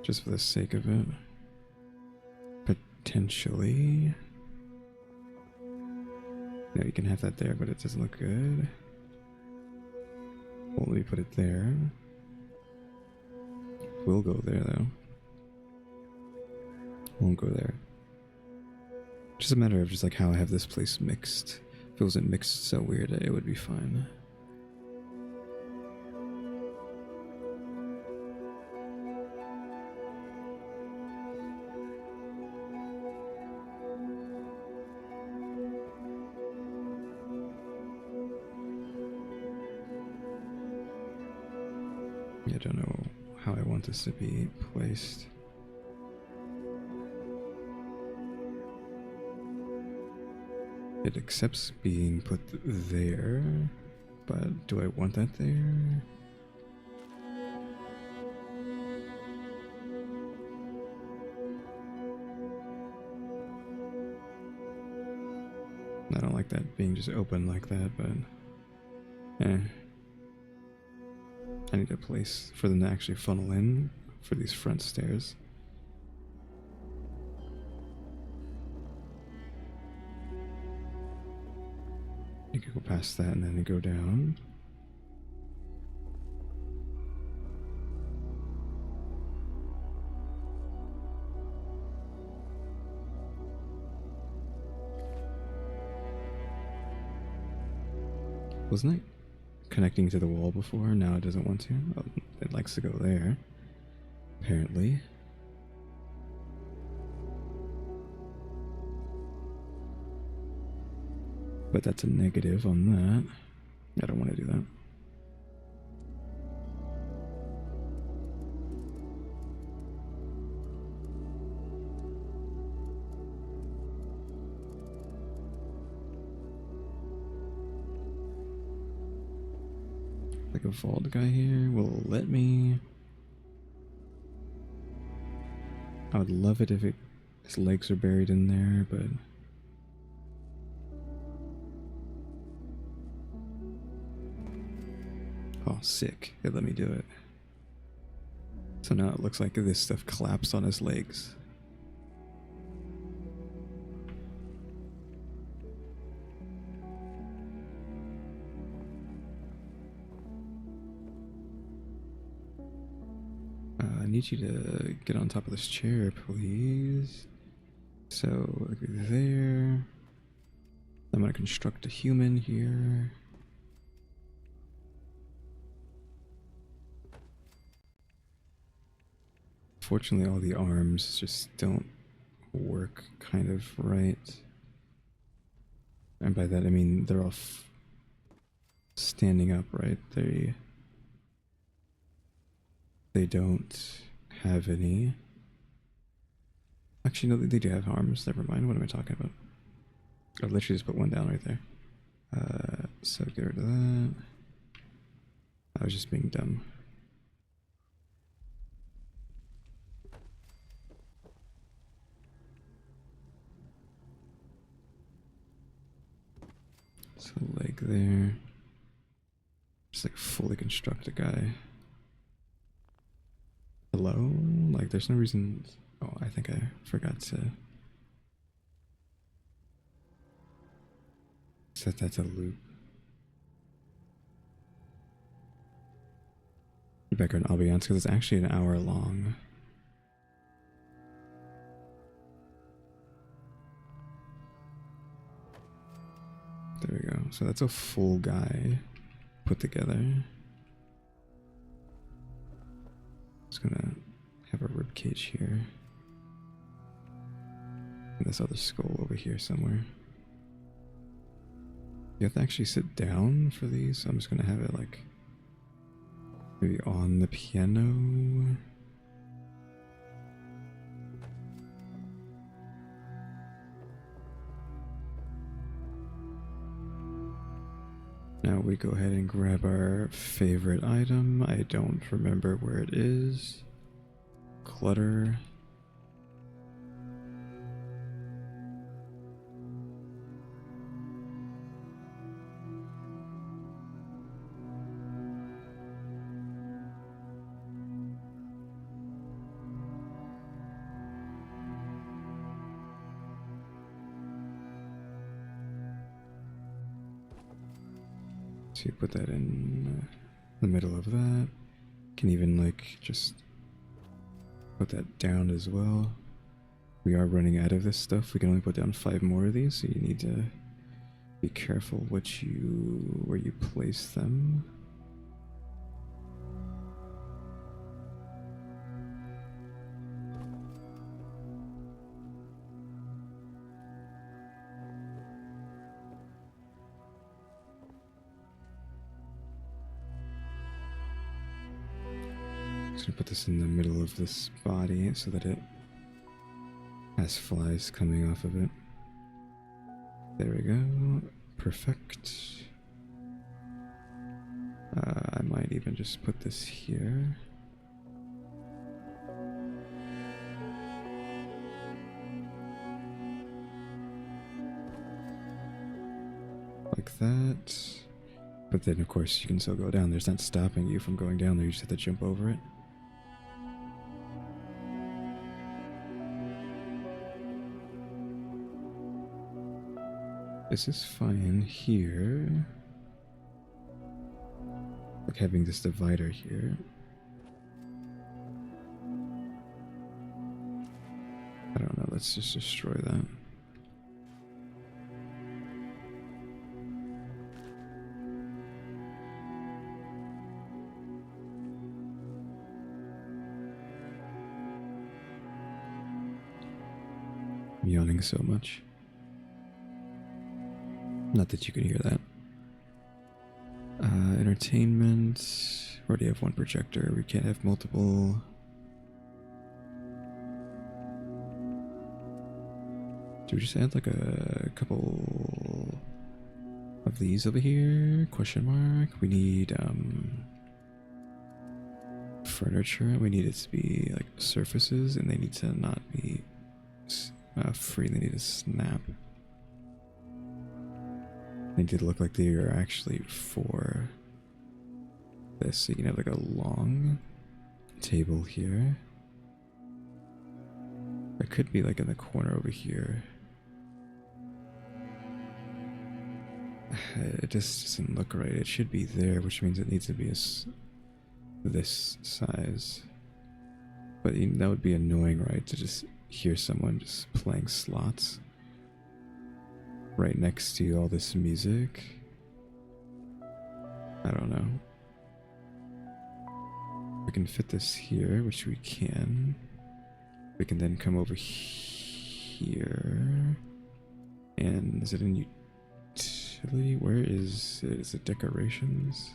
[SPEAKER 1] Just for the sake of it? Potentially. No, you can have that there, but it doesn't look good. Well, let me put it there. We'll go there, though. Won't go there. Just a matter of just like how I have this place mixed. If it wasn't mixed so weird, it would be fine. I don't know how I want this to be placed. It accepts being put there, but do I want that there? I don't like that being just open like that, but I need a place for them to actually funnel in for these front stairs. You could go past that and then go down. Wasn't it connecting to the wall before? Now it doesn't want to. Oh, it likes to go there, apparently. But that's a negative on that. I don't want to do that. Like a vault guy here will let me. I would love it if his legs are buried in there, but oh, sick. It let me do it. So now it looks like this stuff collapsed on his legs. I need you to get on top of this chair, please. So, there. I'm going to construct a human here. Fortunately, all the arms just don't work kind of right. And by that, I mean they're all standing up, right? They don't have any. Actually, no, they do have arms. Never mind. What am I talking about? I literally just put one down right there. So get rid of that. I was just being dumb. So leg there. Just like fully construct a guy. Hello? Like there's no reason. Oh, I think I forgot to set that to loop. Background ambiance because it's actually an hour long. There we go. So that's a full guy put together. Just gonna have a rib cage here. And this other skull over here somewhere. You have to actually sit down for these, so I'm just gonna have it like maybe on the piano. Now we go ahead and grab our favorite item. I don't remember where it is. Clutter. So you put that in the middle of that. Can even like just put that down as well. We are running out of this stuff. We can only put down 5 more of these, so you need to be careful where you place them. Just gonna put this in the middle of this body so that it has flies coming off of it. There we go. Perfect. I might even just put this here. Like that. But then of course you can still go down. There's not stopping you from going down there. You just have to jump over it. This is fine here. Like having this divider here. I don't know, let's just destroy that. I'm yawning so much. Not that you can hear that. Entertainment. We already have 1 projector. We can't have multiple. Do we just add like a couple of these over here? Question mark. We need furniture. We need it to be like surfaces, and they need to not be free. They need to snap. They did look like they are actually for this. So you can have like a long table here. It could be like in the corner over here. It just doesn't look right. It should be there, which means it needs to be this size. But that would be annoying, right? To just hear someone just playing slots right next to all this music. I don't know. We can fit this here, which we can. We can then come over here. And is it in utility? Where is it? Is it decorations?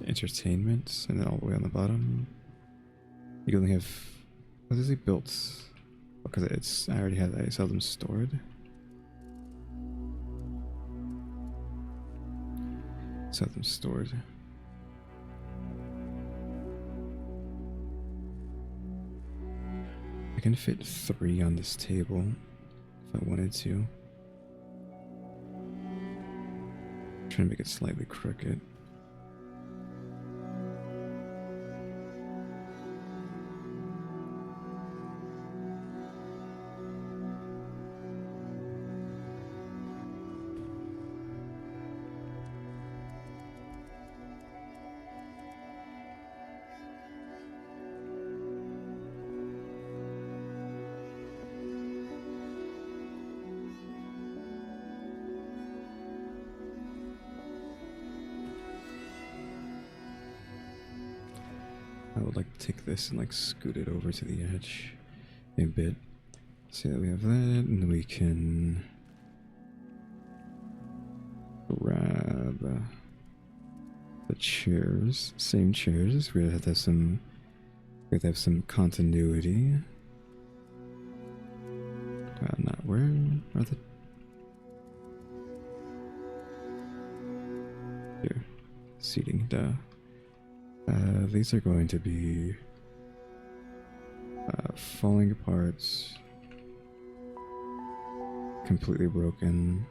[SPEAKER 1] Entertainment, and then all the way on the bottom. You only have, what is it built? Because I saw them stored. Saw them stored. I can fit 3 on this table if I wanted to. I'm trying to make it slightly crooked. I would like to take this and like scoot it over to the edge a bit. So that we have that, and we can grab the chairs, same chairs. We have to have some continuity. Not where are the Here, seating, duh. These are going to be falling apart, completely broken,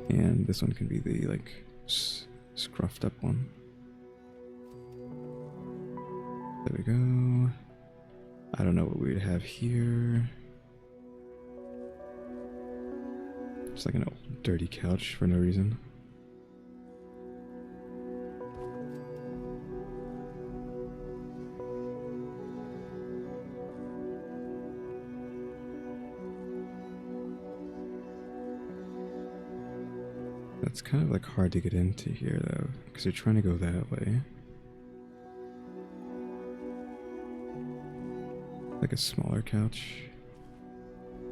[SPEAKER 1] and this one can be the like scruffed up one. There we go. I don't know what we would have here. Just like an old dirty couch for no reason. That's kind of like hard to get into here though, because you're trying to go that way. Like a smaller couch.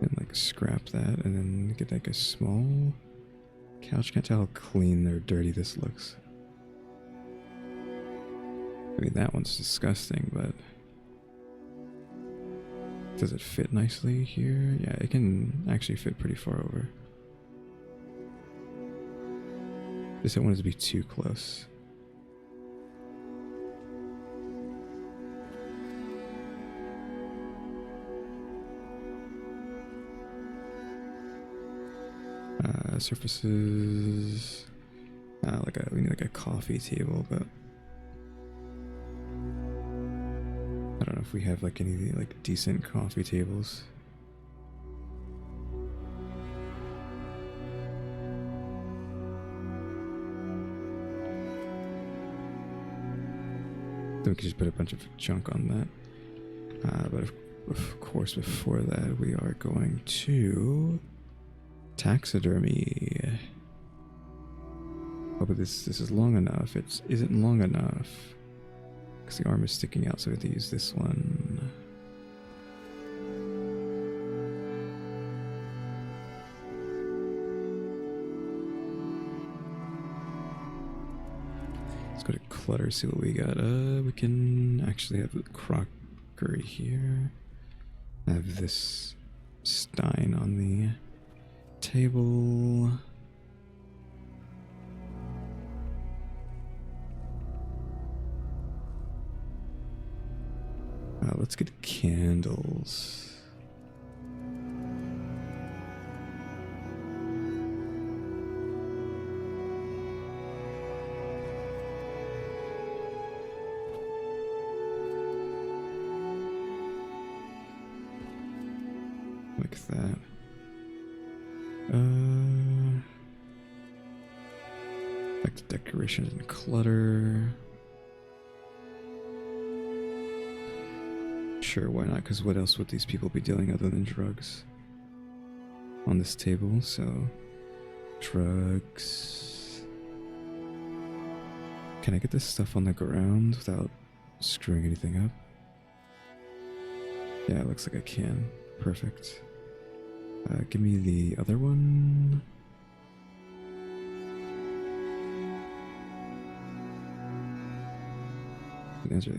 [SPEAKER 1] And like scrap that and then get like a small couch. Can't tell how clean or dirty this looks. I mean, that one's disgusting, but does it fit nicely here? Yeah, it can actually fit pretty far over. Just don't want it to be too close. Surfaces. We need like a coffee table, but I don't know if we have like any like decent coffee tables. Then we could just put a bunch of junk on that. But of course, before that, we are going to taxidermy. Oh, but this is long enough. It isn't long enough because the arm is sticking out, so we have to use this one. Let's go to clutter, see what we got. We can actually have the crockery here. I have this stein on the table. Let's get candles. Like that. Like the decorations and clutter. Sure, why not? Because what else would these people be doing other than drugs on this table? So, drugs. Can I get this stuff on the ground without screwing anything up? Yeah, it looks like I can. Perfect. Give me the other one.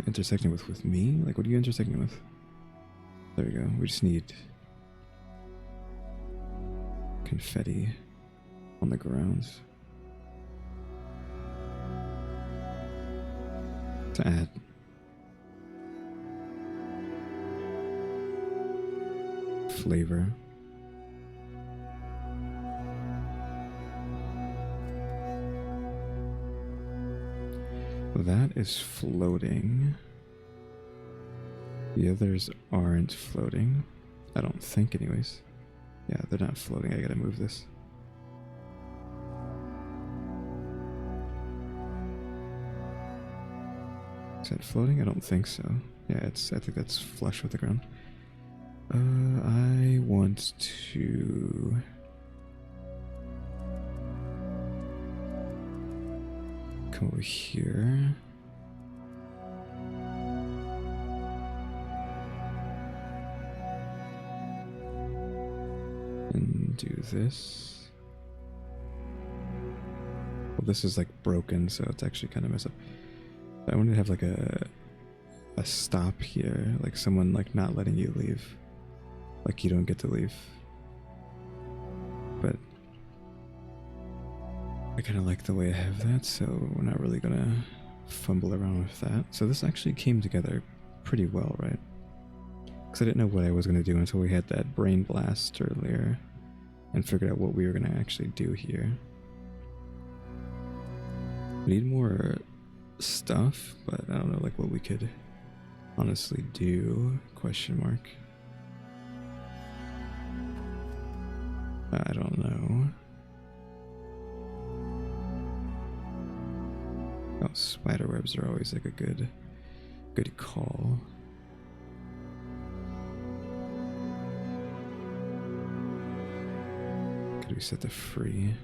[SPEAKER 1] Intersecting with me? Like, what are you intersecting with? There we go. We just need confetti on the ground to add. Flavor. That is floating. The others aren't floating. I don't think anyways. Yeah, they're not floating. I gotta move this. Is that floating? I don't think so. Yeah, I think that's flush with the ground. I want to come over here. And do this. Well, this is like broken, so it's actually kind of messed up. I wanted to have like a stop here, like someone like not letting you leave. Like you don't get to leave. But I kind of like the way I have that, so we're not really gonna fumble around with that. So this actually came together pretty well, right? Because I didn't know what I was gonna do until we had that brain blast earlier and figured out what we were gonna actually do here. We need more stuff, but I don't know like what we could honestly do, question mark. I don't know. Oh, spider webs are always like a good call. Could we set the free?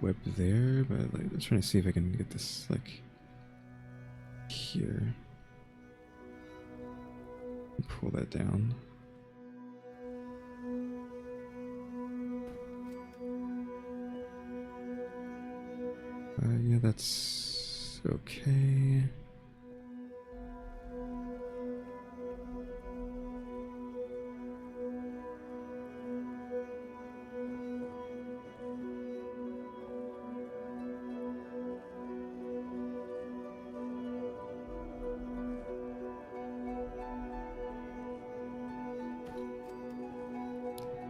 [SPEAKER 1] Web there, but like I'm trying to see if I can get this like here. Pull that down. Yeah, that's okay.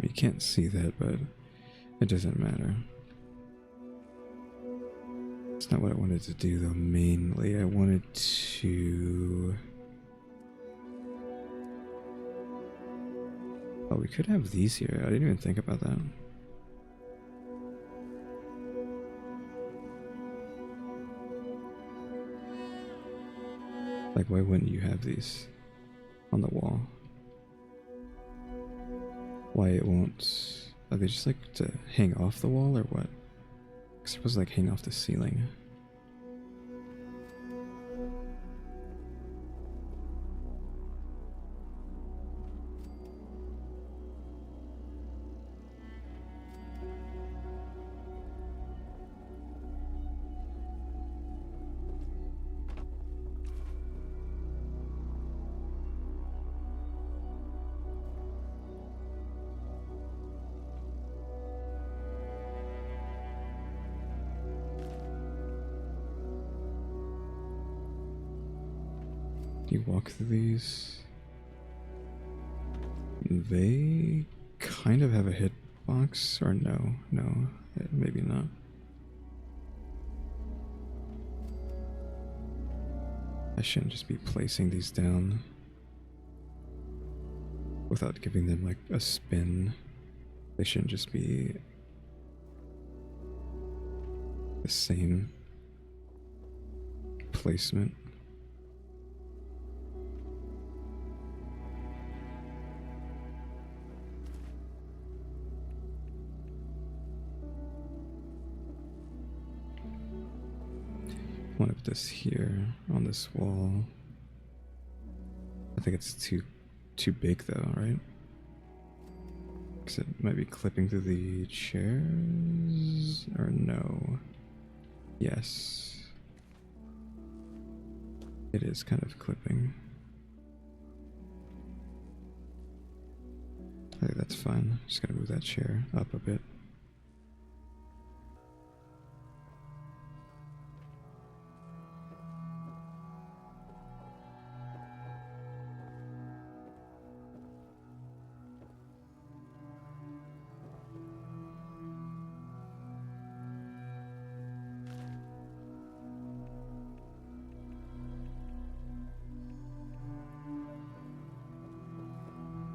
[SPEAKER 1] You can't see that, but it doesn't matter. It's not what I wanted to do though, mainly. I wanted to... Oh, we could have these here. I didn't even think about that. Like, why wouldn't you have these on the wall? Why it won't... Are they just like to hang off the wall or what? Because it was like hang off the ceiling. You walk through these. They kind of have a hitbox, or no, maybe not. I shouldn't just be placing these down without giving them like a spin. They shouldn't just be the same placement. I want to put this here on this wall. I think it's too big though, right? Because it might be clipping through the chairs, or no? Yes. It is kind of clipping. I think that's fine. Just gotta move that chair up a bit.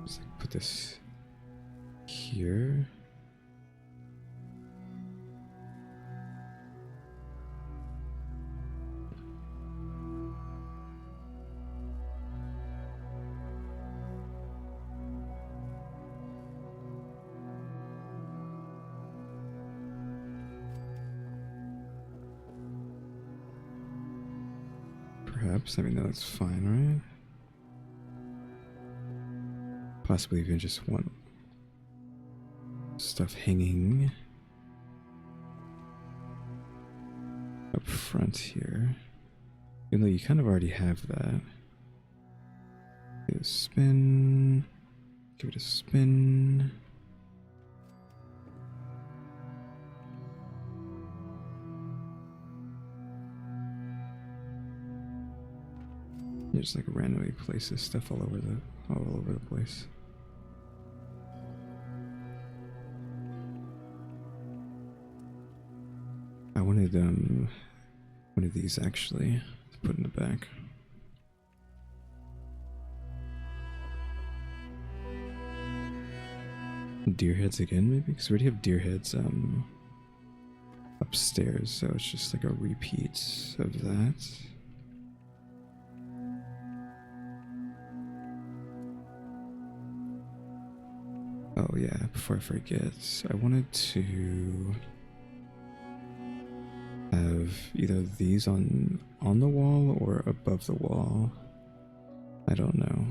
[SPEAKER 1] Just like put this here. Perhaps, I mean, that's fine, right? possibly even just want stuff hanging up front here. Even though you kind of already have that. Give it a spin. Give it a spin. Just like randomly places stuff all over the place. I wanted one of these actually to put in the back. Deer heads again, maybe? Because we already have deer heads upstairs, so it's just like a repeat of that. Oh yeah, before I forget, I wanted to have either these on the wall or above the wall. I don't know.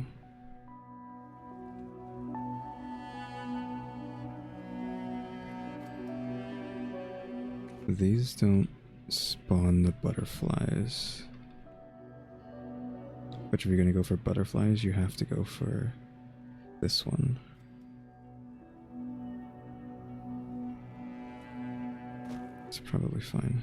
[SPEAKER 1] These don't spawn the butterflies. But if you're gonna go for butterflies, you have to go for this one. It's probably fine.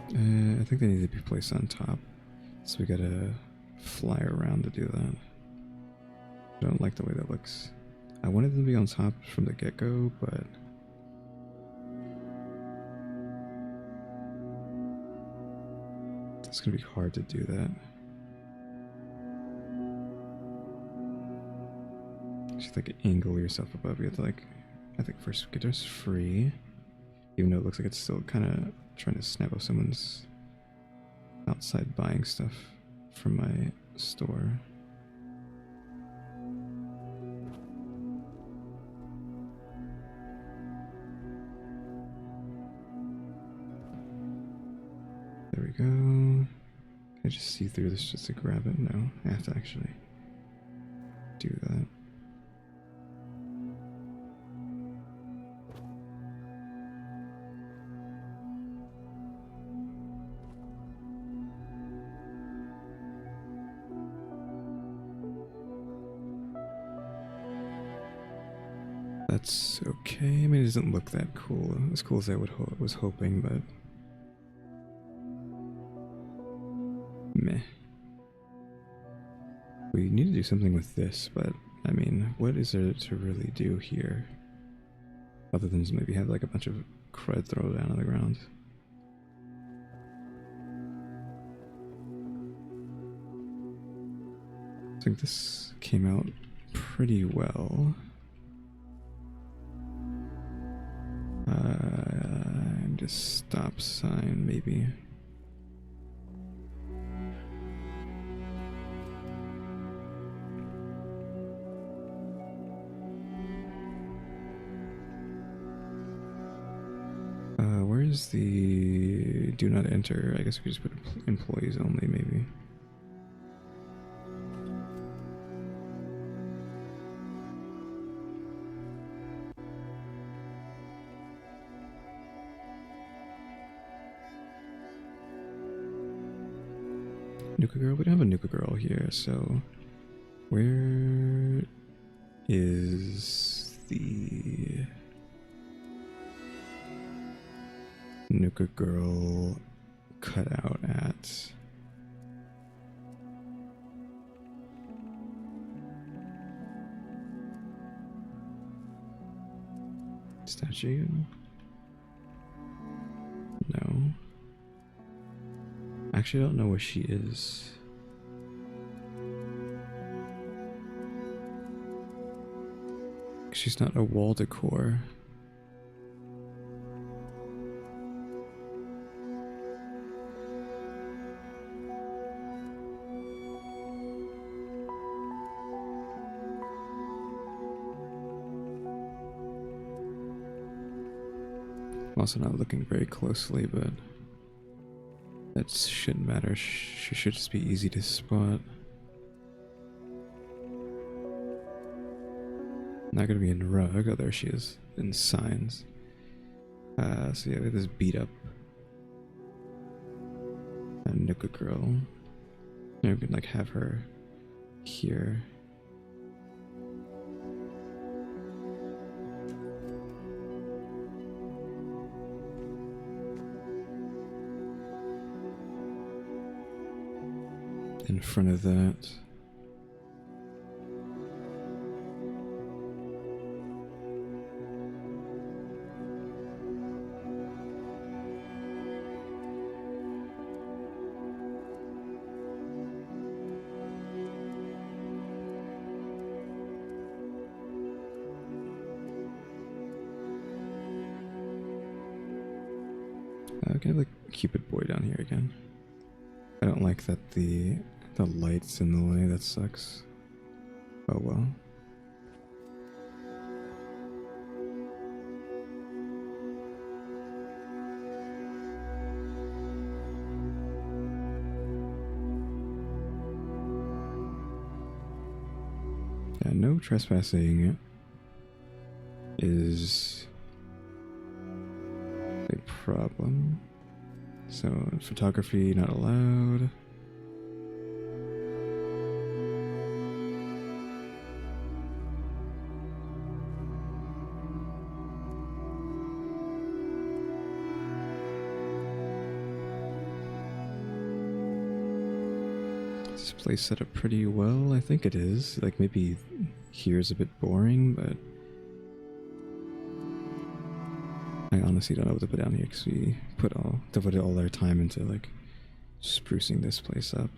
[SPEAKER 1] I think they need to be placed on top, so we gotta fly around to do that. I don't like the way that looks. I wanted them to be on top from the get-go, but it's gonna be hard to do that. Just like angle yourself above. You have to like, I think first get us free, even though it looks like it's still kind of trying to snap up someone's outside buying stuff from my store. There we go. Can I just see through this just to grab it? No, I have to actually do that. That's okay. I mean, it doesn't look that cool. As cool as I was hoping, but meh. We need to do something with this, but I mean, what is there to really do here? Other than just maybe have like a bunch of crud thrown down on the ground. I think this came out pretty well. And a stop sign, maybe. Where's the do not enter? I guess we could just put employees only, maybe. Nuka girl? We don't have a Nuka girl here, so where is the Nuka girl cut out at? Statue? No. Actually, I don't know where she is. She's not a wall decor. I'm also not looking very closely, but that shouldn't matter. She should just be easy to spot. Not gonna be in rug. Oh, there she is. In signs. So yeah, we have this beat up Nuka girl. Maybe we can like have her here. In front of that. Can I have the Cupid boy down here again? I don't like that the light's in the way. That sucks. Oh well. Yeah, no trespassing is a problem. So photography not allowed. This place set up pretty well. I think it is. Like maybe here's a bit boring, but I honestly don't know what to put down here because we devoted all our time into like sprucing this place up.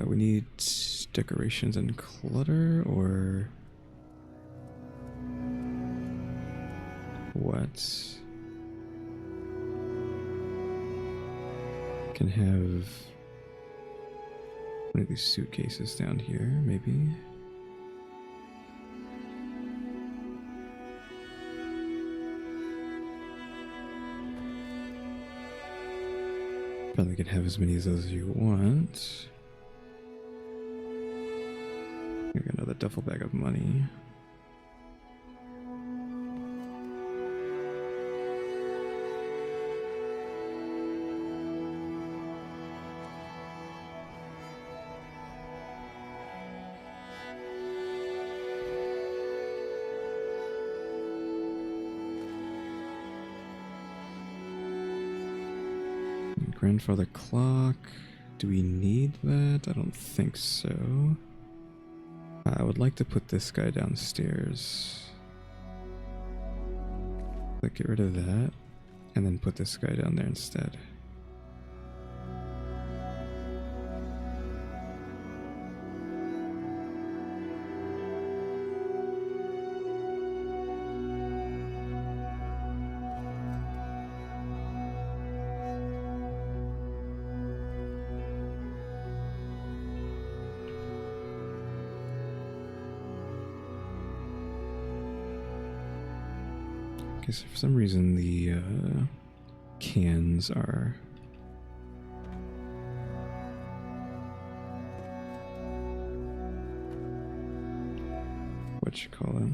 [SPEAKER 1] We need decorations and clutter, or what? Can have one of these suitcases down here, maybe. Probably can have as many of those as you want. I got another duffel bag of money. Grandfather clock. Do we need that? I don't think so. I would like to put this guy downstairs. Like, get rid of that, and then put this guy down there instead. Okay, so for some reason the cans are what you call it.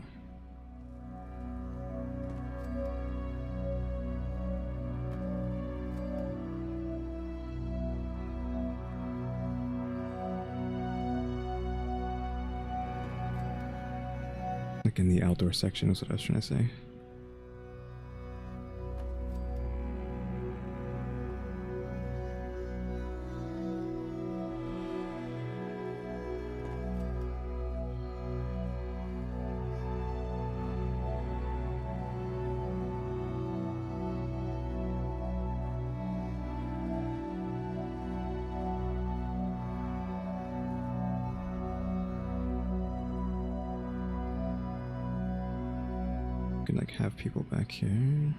[SPEAKER 1] Like in the outdoor section is what I was trying to say. Can like have people back here.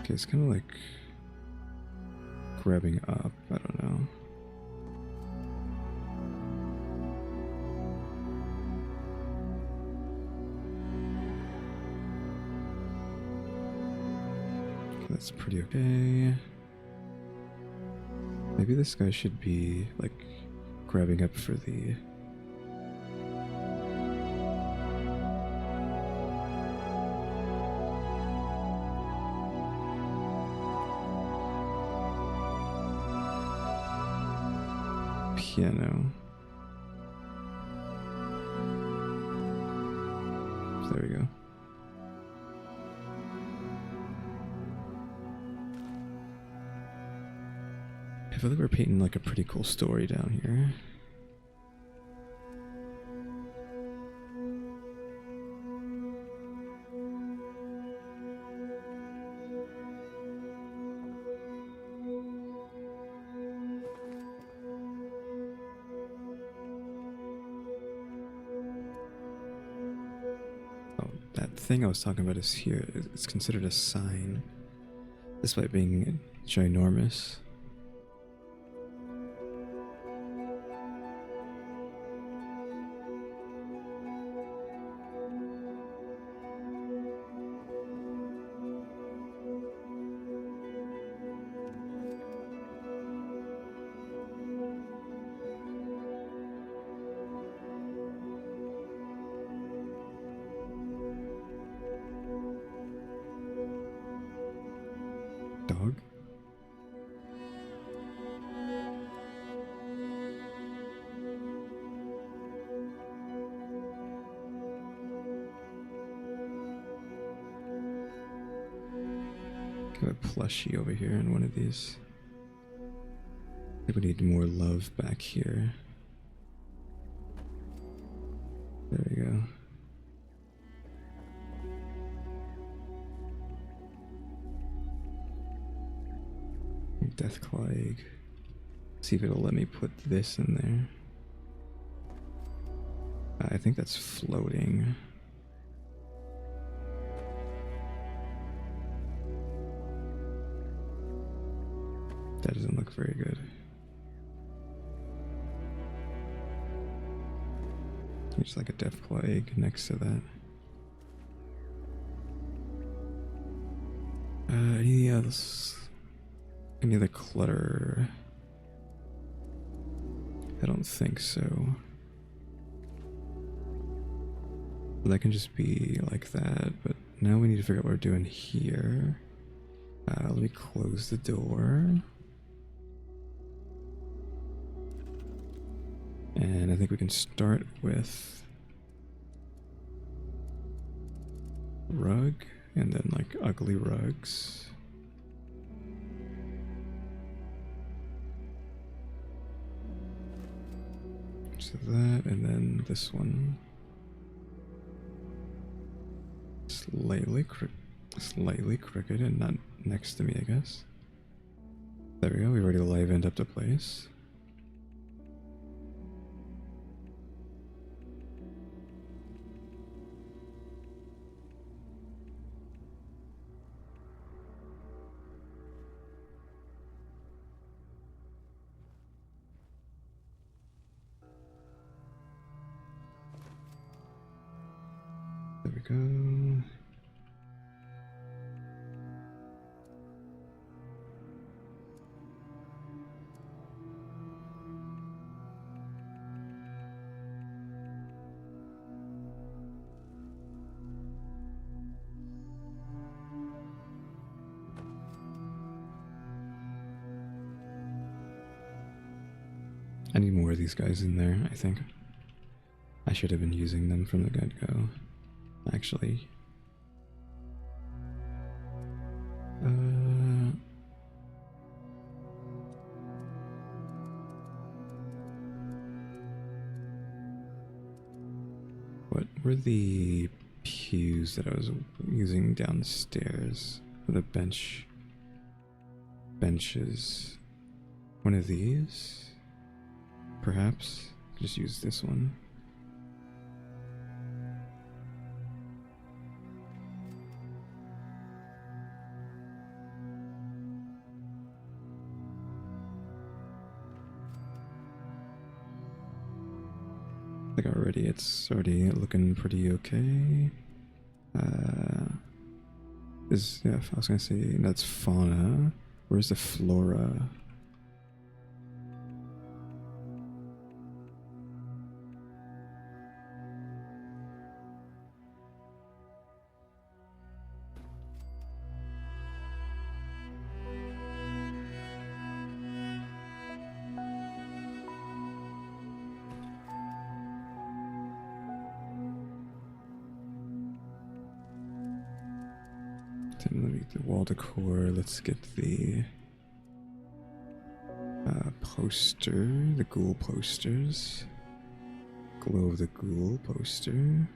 [SPEAKER 1] Okay, it's kind of like grabbing up. I don't know. Okay, that's pretty okay. Maybe this guy should be like grabbing up for the piano. So there we go. I feel like we're painting like a pretty cool story down here. Oh, that thing I was talking about is here. It's considered a sign, despite being ginormous. Dog? Got a plushie over here in one of these. I think we need more love back here. There we go. Deathclaw egg. See if it'll let me put this in there. I think that's floating. That doesn't look very good. There's like a Deathclaw egg next to that. Any other clutter? I don't think so. That can just be like that, but now we need to figure out what we're doing here. Let me close the door. And I think we can start with rug and then like ugly rugs. So that, and then this one. Slightly crooked and not next to me, I guess. There we go, we've already livened up the place. There we go. I need more of these guys in there, I think. I should have been using them from the get-go. Actually. What were the pews that I was using downstairs? The benches. One of these? Perhaps? Just use this one. Like already, it's already looking pretty okay. Yeah, I was gonna say that's fauna. Where's the flora? Let me get the wall decor. Let's get the poster, the ghoul posters. Glow of the Ghoul poster.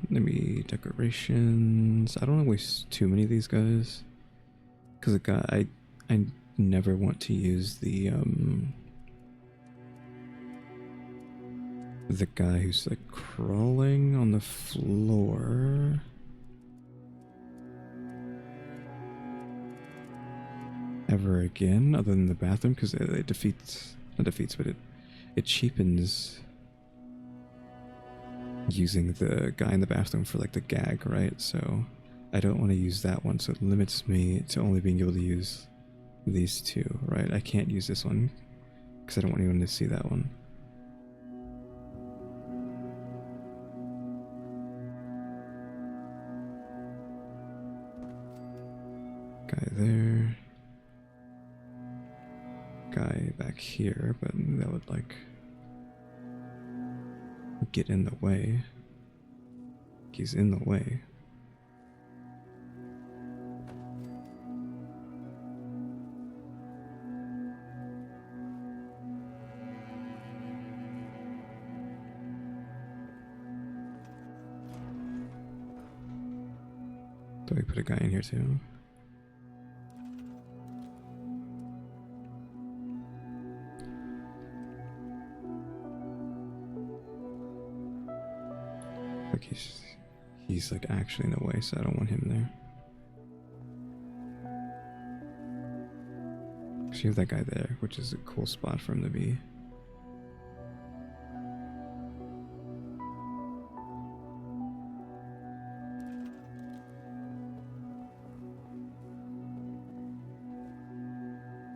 [SPEAKER 1] Maybe decorations. I don't want to waste too many of these guys, because I never want to use the guy who's like crawling on the floor. Ever again, other than the bathroom, because it defeats, not defeats, but it cheapens using the guy in the bathroom for like the gag, right? So I don't want to use that one, so it limits me to only being able to use these two, right? I can't use this one because I don't want anyone to see that one. Guy there. Guy back here, but that would like get in the way. He's in the way. Do we put a guy in here too? Like he's like actually in the way, so I don't want him there. Cause you have that guy there, which is a cool spot for him to be.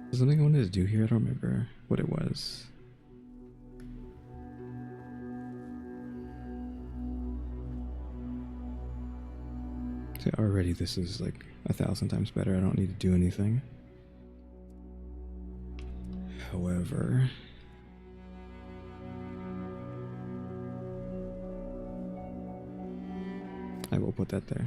[SPEAKER 1] There's something I wanted to do here, I don't remember what it was. See, already this is like 1,000 times better, I don't need to do anything. However, I will put that there.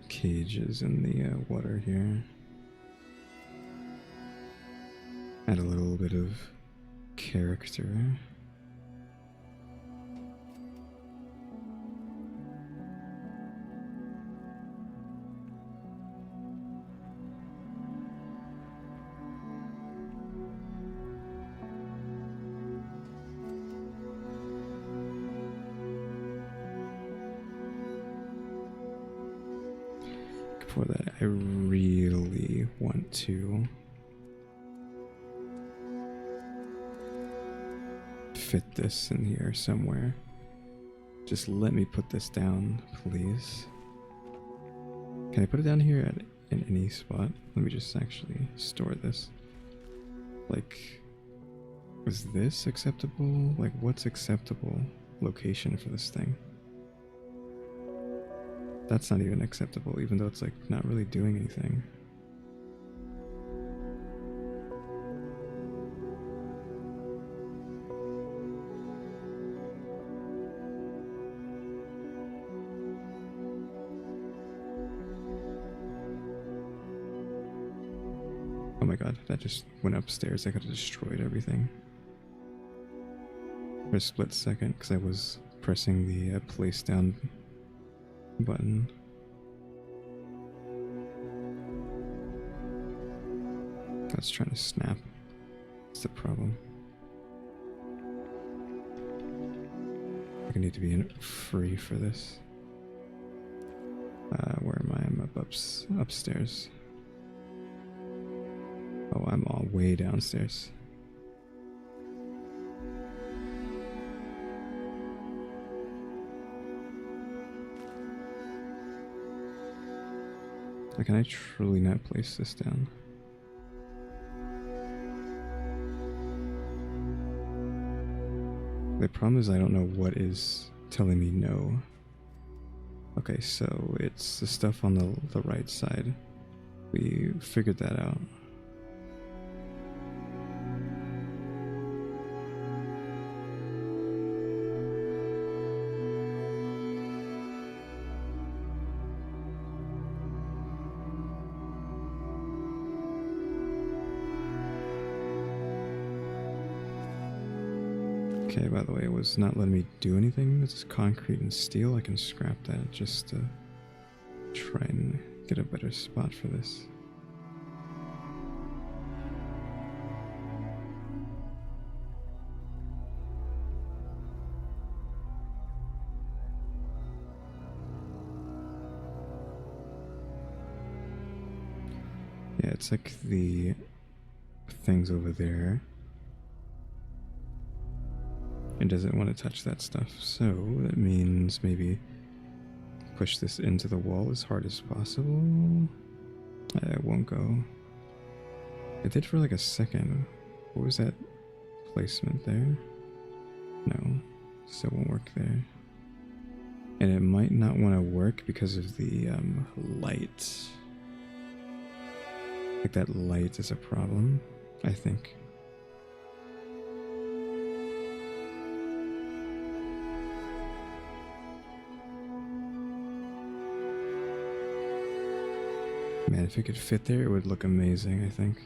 [SPEAKER 1] Cages in the water here. Add a little bit of character. For that, I really want to fit this in here somewhere. Just let me put this down, please. Can I put it down here in any spot? Let me just actually store this. Like, is this acceptable? Like, what's acceptable location for this thing? That's not even acceptable, even though it's like not really doing anything. Oh my god, that just went upstairs. I could have destroyed everything. For a split second, because I was pressing the place down button. I was trying to snap. That's the problem. I need to be free for this. Where am I? I'm upstairs. Oh, I'm all way downstairs. Can I truly not place this down? The problem is I don't know what is telling me no. Okay, so it's the stuff on the right side. We figured that out. Okay, by the way, it was not letting me do anything. It's concrete and steel. I can scrap that just to try and get a better spot for this. Yeah, it's like the things over there. It doesn't want to touch that stuff, so that means maybe push this into the wall as hard as possible. It won't go. It did for like a second. What was that placement there? No, still won't work there. And it might not want to work because of the light. Like that light is a problem, I think. Man, if it could fit there, it would look amazing, I think.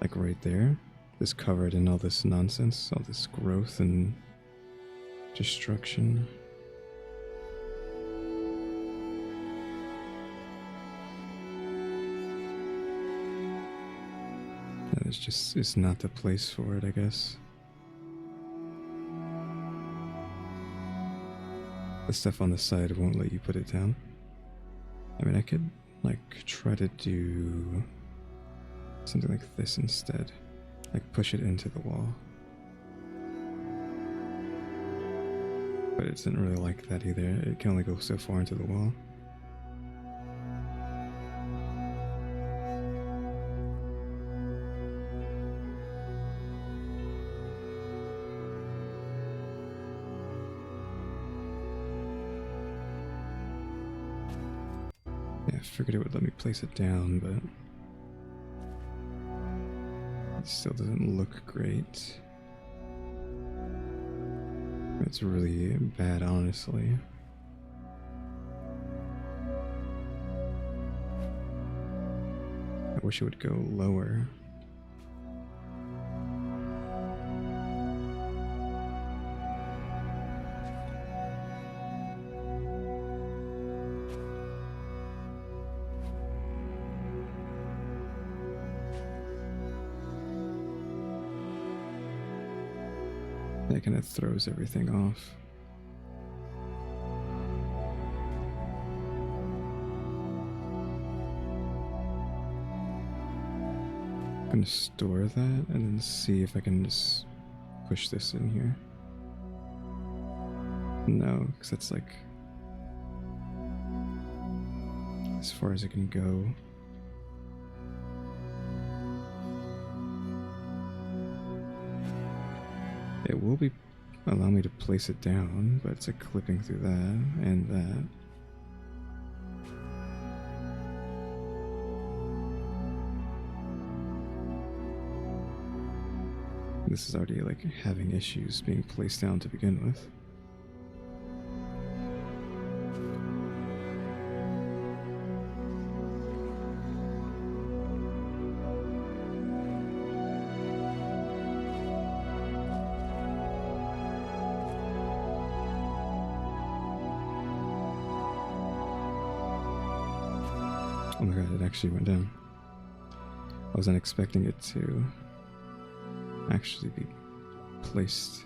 [SPEAKER 1] Like right there. Just covered in all this nonsense, all this growth and destruction. That is just, it's not the place for it, I guess. The stuff on the side won't let you put it down. I mean, I could like try to do something like this instead, like push it into the wall, but it doesn't really like that either. It can only go so far into the wall. I figured it would let me place it down, but it still doesn't look great. It's really bad, honestly. I wish it would go lower. That kind of throws everything off. I'm gonna store that and then see if I can just push this in here. No, because that's like as far as it can go. It will be allow me to place it down, but it's like clipping through that and that. This is already like having issues being placed down to begin with. Oh my god, it actually went down. I wasn't expecting it to actually be placed.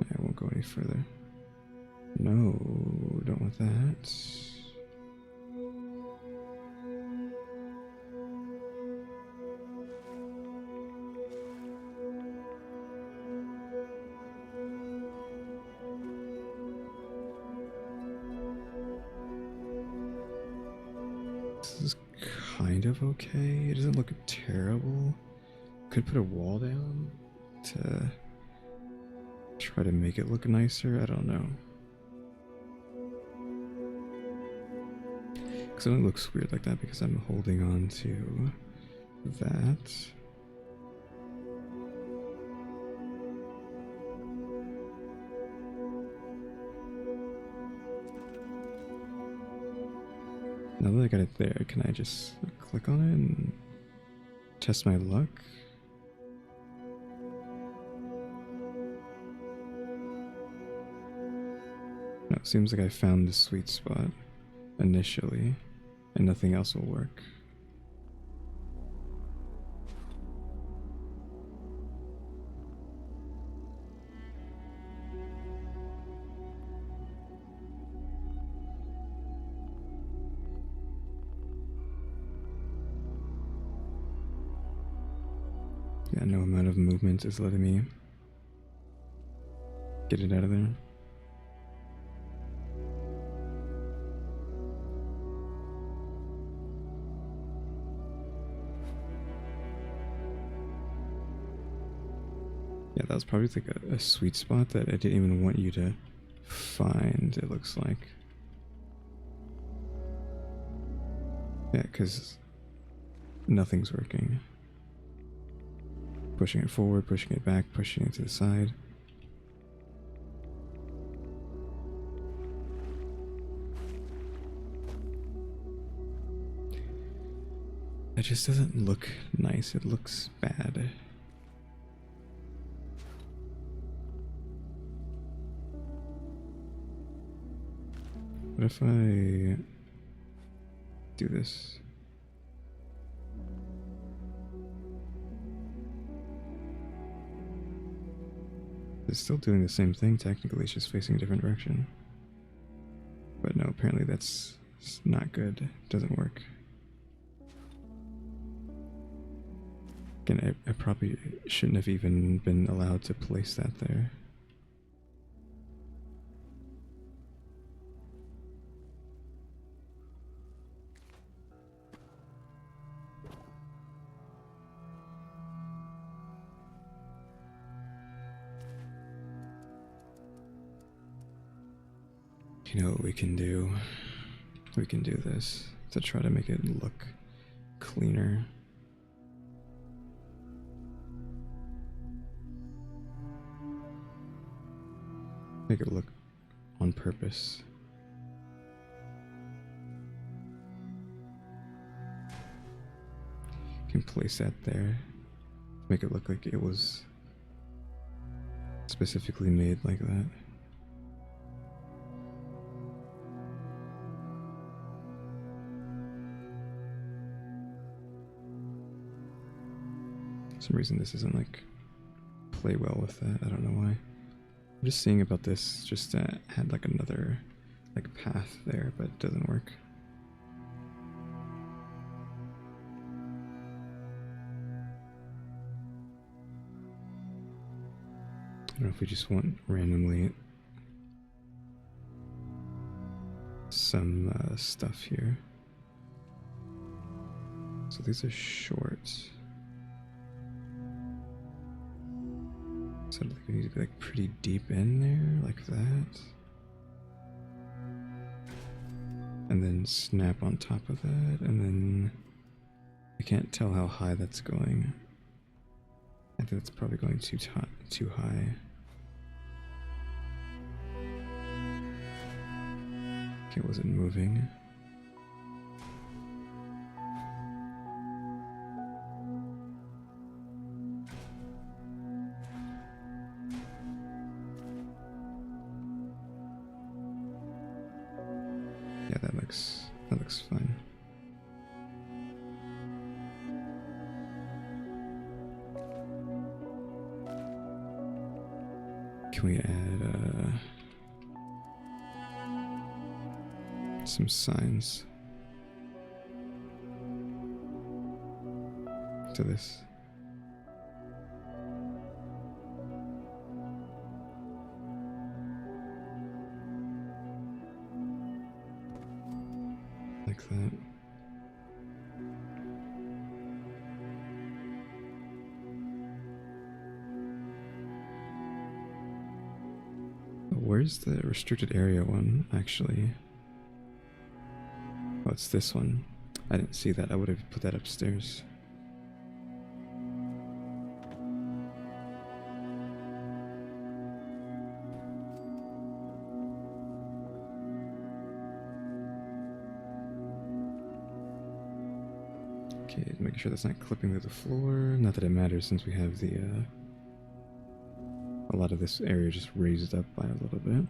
[SPEAKER 1] I won't go any further. No, don't want that. This is kind of okay. It doesn't look terrible. Could put a wall down to try to make it look nicer. I don't know. Because it only looks weird like that because I'm holding on to that. Now that I got it there, can I just click on it and test my luck? No, it seems like I found the sweet spot initially, and nothing else will work. Yeah, no amount of movement is letting me get it out of there. Yeah, that was probably like a sweet spot that I didn't even want you to find, it looks like. Yeah, because nothing's working. Pushing it forward, pushing it back, pushing it to the side. It just doesn't look nice, it looks bad. What if I do this? It's still doing the same thing, technically, it's just facing a different direction. But no, apparently that's not good. It doesn't work. Again, I probably shouldn't have even been allowed to place that there. You know what we can do? We can do this to try to make it look cleaner. Make it look on purpose. You can place that there. Make it look like it was specifically made like that. For some reason this isn't like play well with that. I don't know why. I'm just seeing about this, just had like another like path there, but it doesn't work. I don't know if we just want randomly some stuff here. So these are short. So they need to be like pretty deep in there, like that. And then snap on top of that, and then I can't tell how high that's going. I think that's probably going too high. Okay, was it moving? looks fine. Can we add some signs to this? Like that. Where's the restricted area one, actually? Oh, it's this one. I didn't see that. I would have put that upstairs. Okay, making sure that's not clipping through the floor. Not that it matters since we have the, a lot of this area just raised up by a little bit.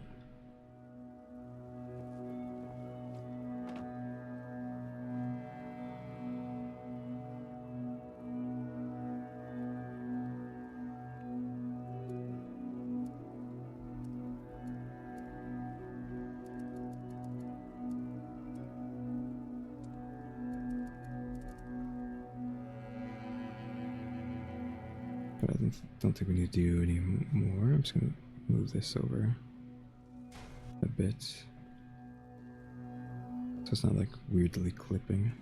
[SPEAKER 1] But I don't think we need to do any more. I'm just going to move this over a bit. So it's not like weirdly clipping.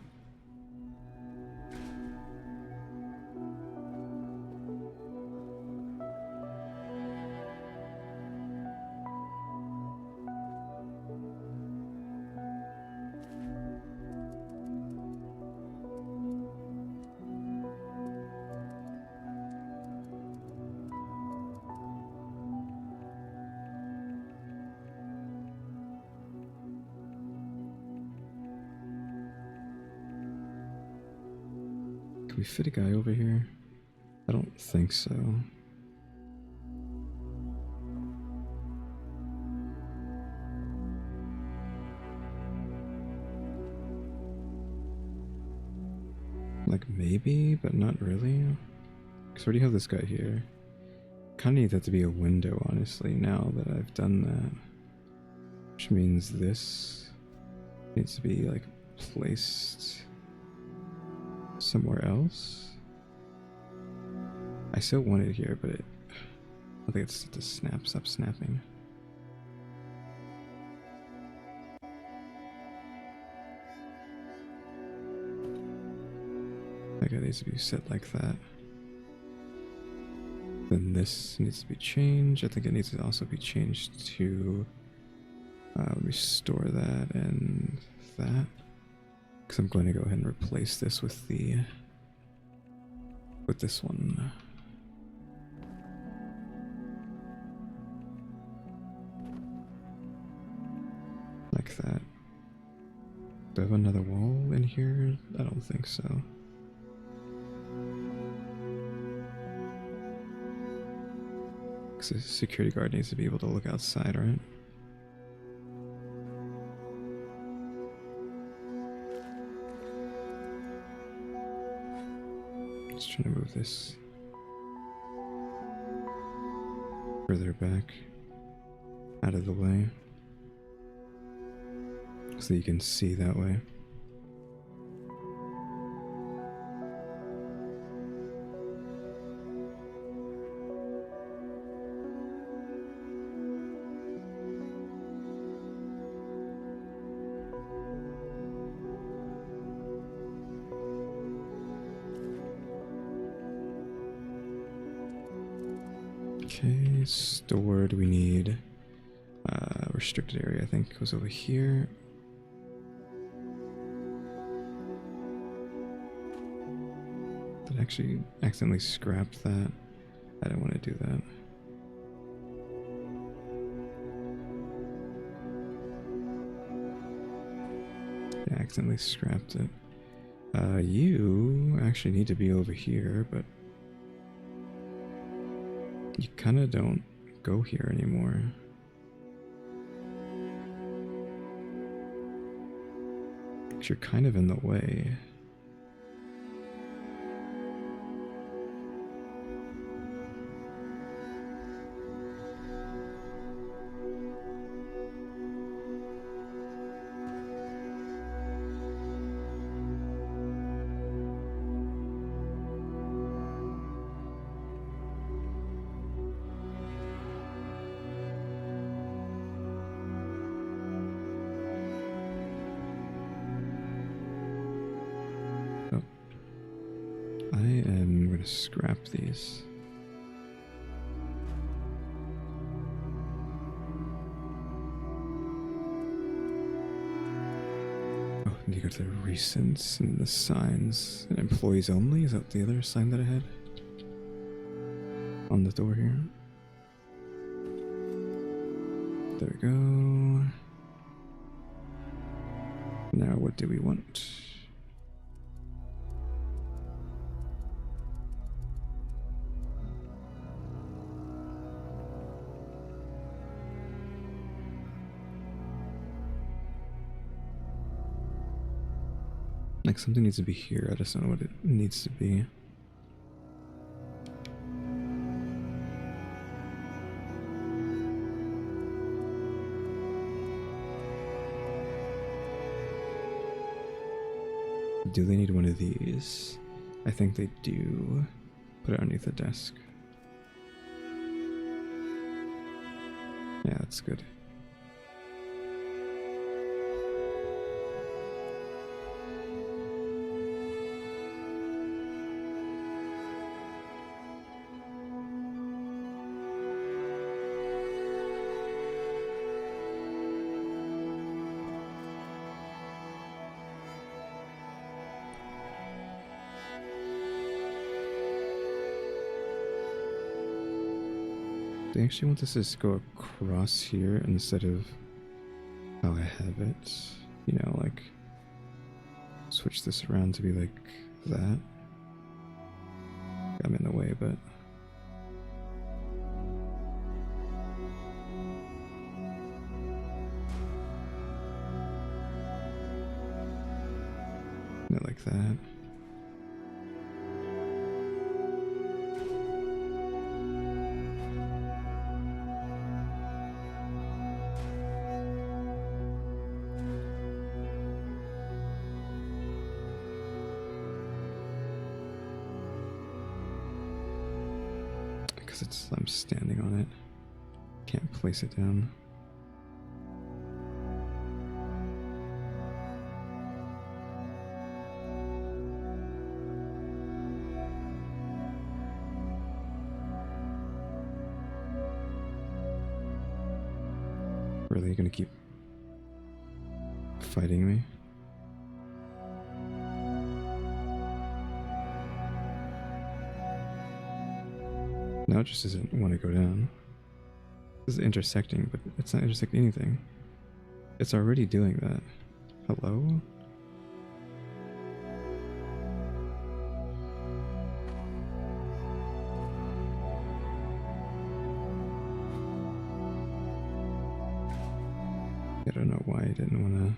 [SPEAKER 1] Can we fit a guy over here? I don't think so. Like maybe, but not really. Because I already have this guy here. Kind of need that to be a window, honestly, now that I've done that. Which means this needs to be like placed somewhere else. I still want it here, but I think it's to stop snapping. That guy needs to be set like that. Then this needs to be changed. I think it needs to also be changed to restore that and that. Because I'm going to go ahead and replace this with this one. Like that. Do I have another wall in here? I don't think so. Because the security guard needs to be able to look outside, right? Just trying to move this further back out of the way so you can see that way. Okay, stored, we need restricted area, I think goes over here. Did I actually accidentally scrap that? I didn't want to do that. Yeah, I accidentally scrapped it. You actually need to be over here, but you kind of don't go here anymore. 'Cause you're kind of in the way. I am going to scrap these. Oh, I need to go to the recents and the signs. And employees only? Is that the other sign that I had? On the door here. There we go. Now what do we want? Like something needs to be here, I just don't know what it needs to be. Do they need one of these? I think they do. Put it underneath the desk. Yeah, that's good. I actually want this to go across here instead of how I have it. You know, like switch this around to be like that. I'm in the way, but not like that. Because I'm standing on it. Can't place it down. Really gonna keep fighting me? Now it just doesn't want to go down. This is intersecting, but it's not intersecting anything. It's already doing that. Hello? I don't know why I didn't want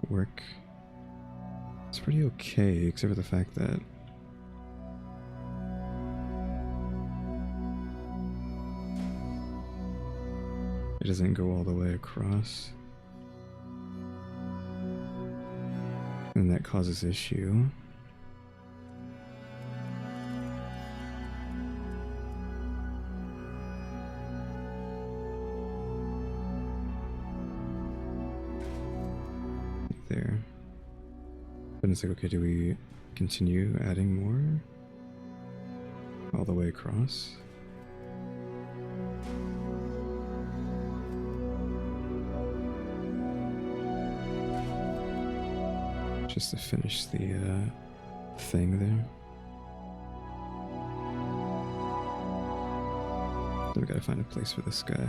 [SPEAKER 1] to work. It's pretty okay, except for the fact that it doesn't go all the way across. And that causes issue. There. Then it's like, okay, do we continue adding more? All the way across? Just to finish the thing there. Then we gotta find a place for this guy.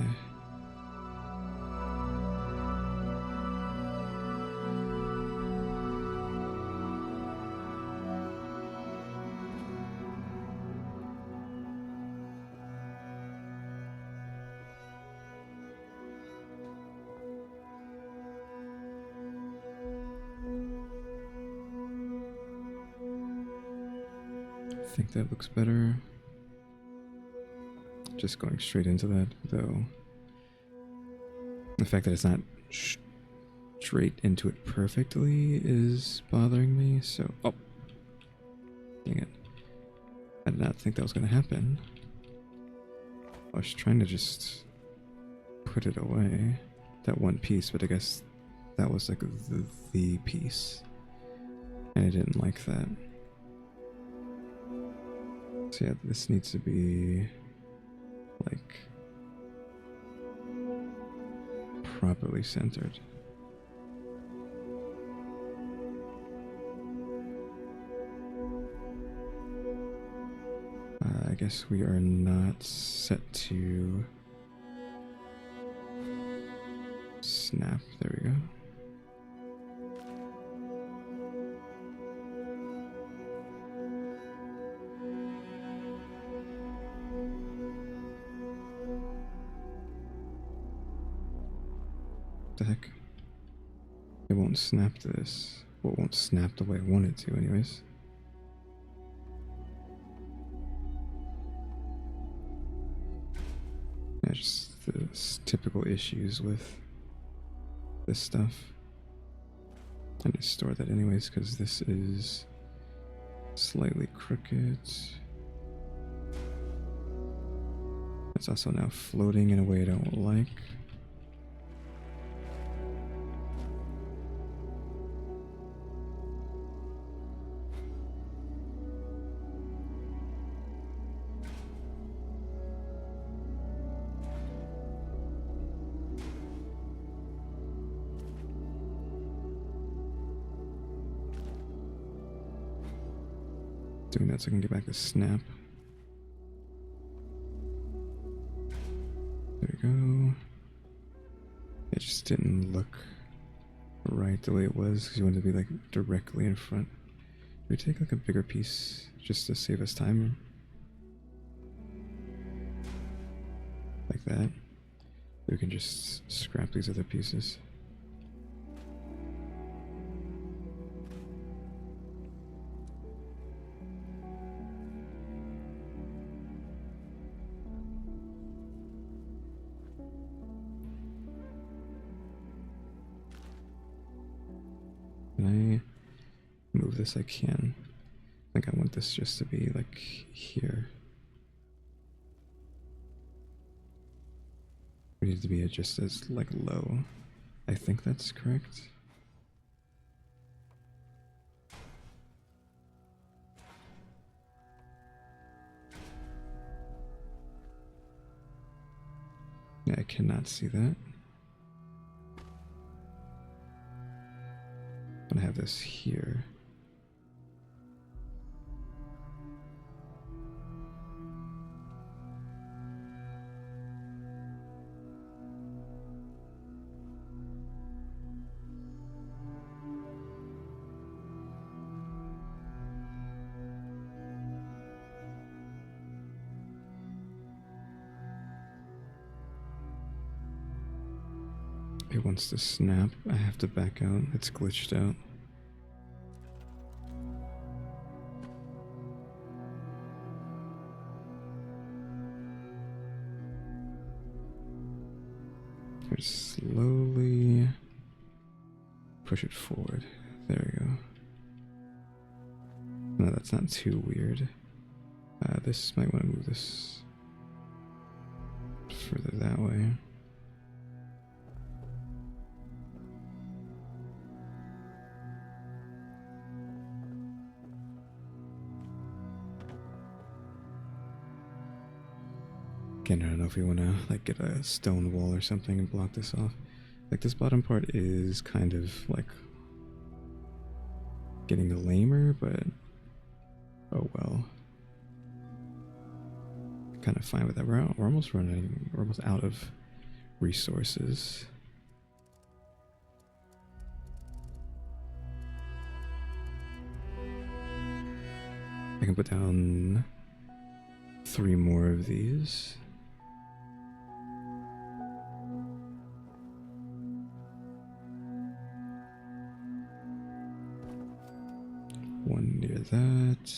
[SPEAKER 1] think that looks better. Just going straight into that, though. The fact that it's not straight into it perfectly is bothering me, so... Oh! Dang it. I did not think that was going to happen. I was trying to just put it away, that one piece, but I guess that was like the piece. And I didn't like that. So yeah, this needs to be like properly centered. I guess we are not set to snap. There we go. What the heck? It won't snap this. Well, it won't snap the way I want it to anyways. Yeah, just the typical issues with this stuff. I need to store that anyways because this is slightly crooked. It's also now floating in a way I don't like. Doing that so I can get back to snap. There we go. It just didn't look right the way it was because you wanted to be like directly in front. We take like a bigger piece just to save us time. Like that. We can just scrap these other pieces. Can I move this? I can. I think I want this just to be like here. We need to be just as like low. I think that's correct. Yeah, I cannot see that. I'm gonna have this here. It wants to snap. I have to back out. It's glitched out. Just slowly push it forward. There we go. No, that's not too weird. This might want to move this further that way. Again, I don't know if you want to like get a stone wall or something and block this off. Like this bottom part is kind of like getting lamer, but oh well. Kind of fine with that. We're almost running. We're almost out of resources. I can put down 3 more of these. One near that.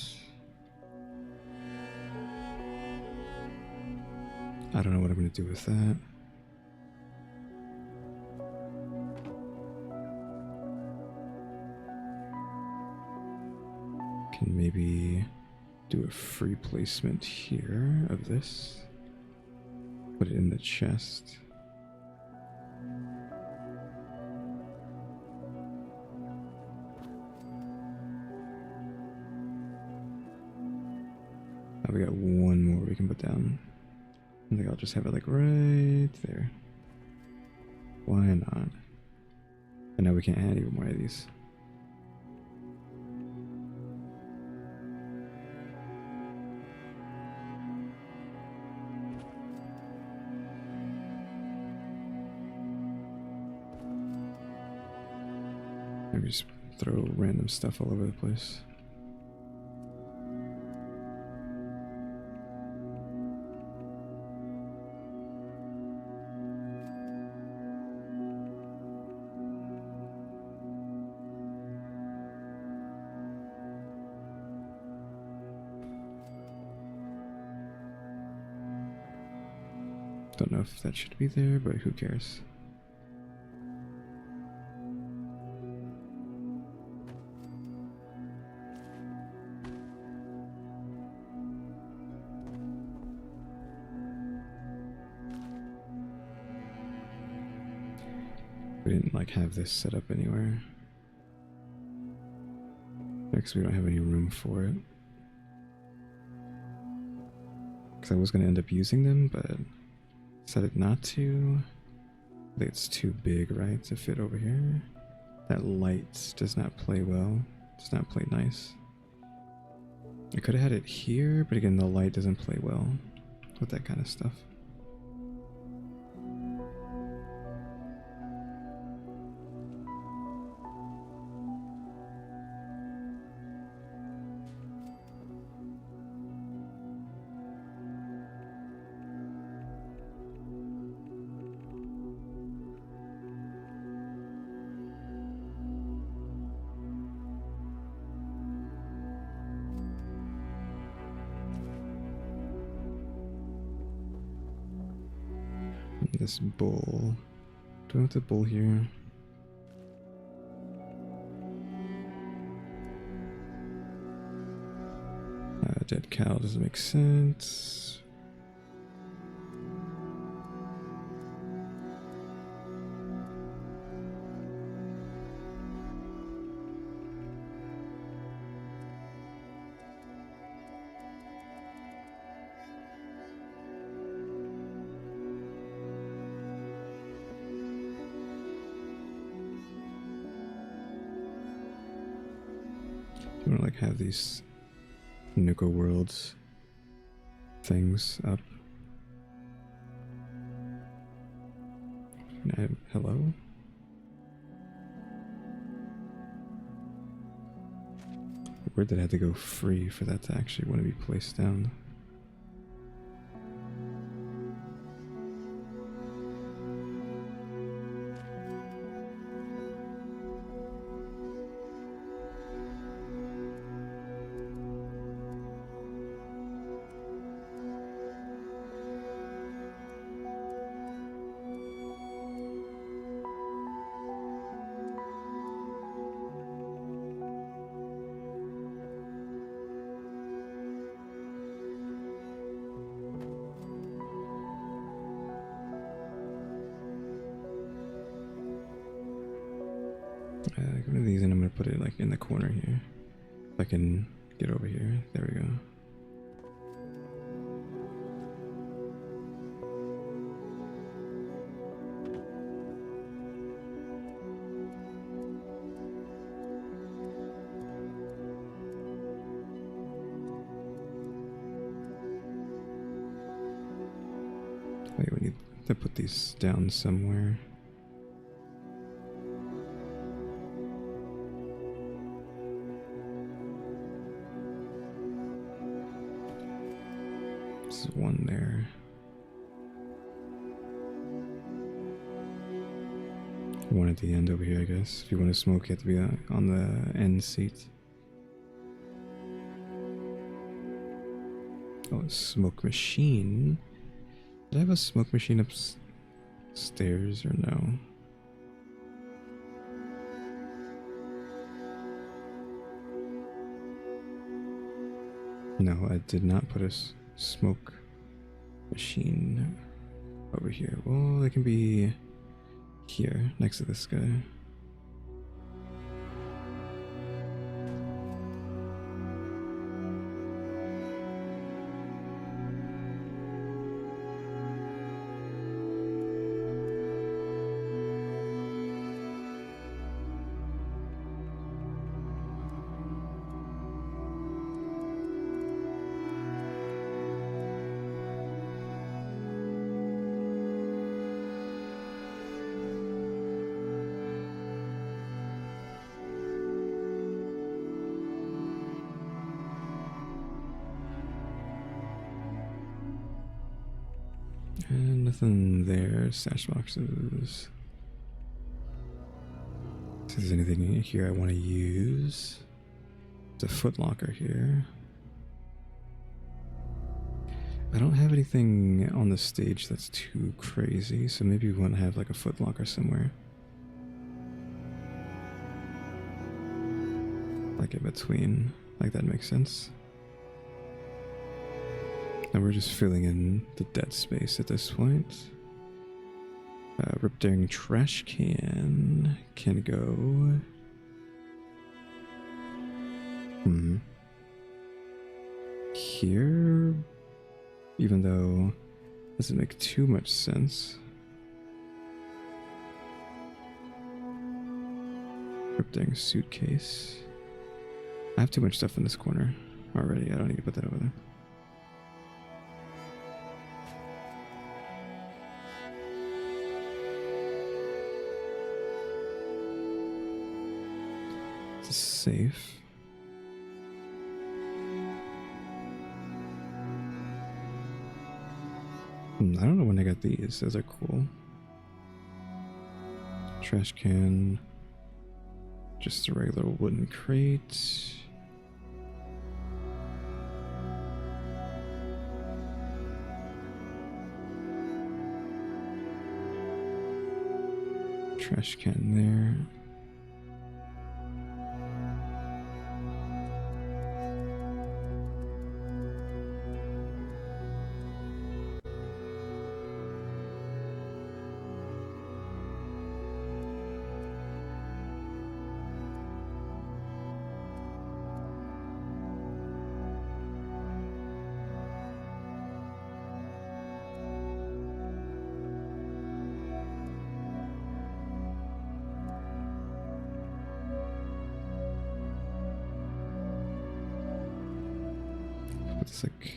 [SPEAKER 1] I don't know what I'm going to do with that. Can maybe do a free placement here of this. Put it in the chest. We got one more we can put down. I think I'll just have it like right there. Why not? And now we can add even more of these. Maybe just throw random stuff all over the place. Don't know if that should be there, but who cares? We didn't like have this set up anywhere. Because we don't have any room for it. Because I was going to end up using them, but decided not to. I think it's too big, right, to fit over here. That light does not play well. Does not play nice. I could have had it here, but again, the light doesn't play well with that kind of stuff. This bull. Do I want the bull here? Dead cow doesn't make sense. You want to like have these Nuka Worlds things up. Hello? Where did I have to go free for that to actually want to be placed down? One of these, and I'm gonna put it like in the corner here. If I can get over here. There we go. Wait, we need to put these down somewhere. One there. One at the end over here, I guess. If you want to smoke, you have to be on the end seat. Oh, smoke machine. Did I have a smoke machine upstairs or no? No, I did not put a smoke machine over here. Well, it can be here, next to this guy. And nothing there. Stash boxes. If there's anything in here I want to use. It's a footlocker here. I don't have anything on the stage that's too crazy, so maybe we want to have like a footlocker somewhere. Like in between. Like that makes sense. And we're just filling in the dead space at this point. Ripped trash can go. Here, even though it doesn't make too much sense. Ripped suitcase. I have too much stuff in this corner already. I don't need to put that over there. Safe. I don't know when I got these. Those are cool. Trash can. Just a regular wooden crate. Trash can there. It's like,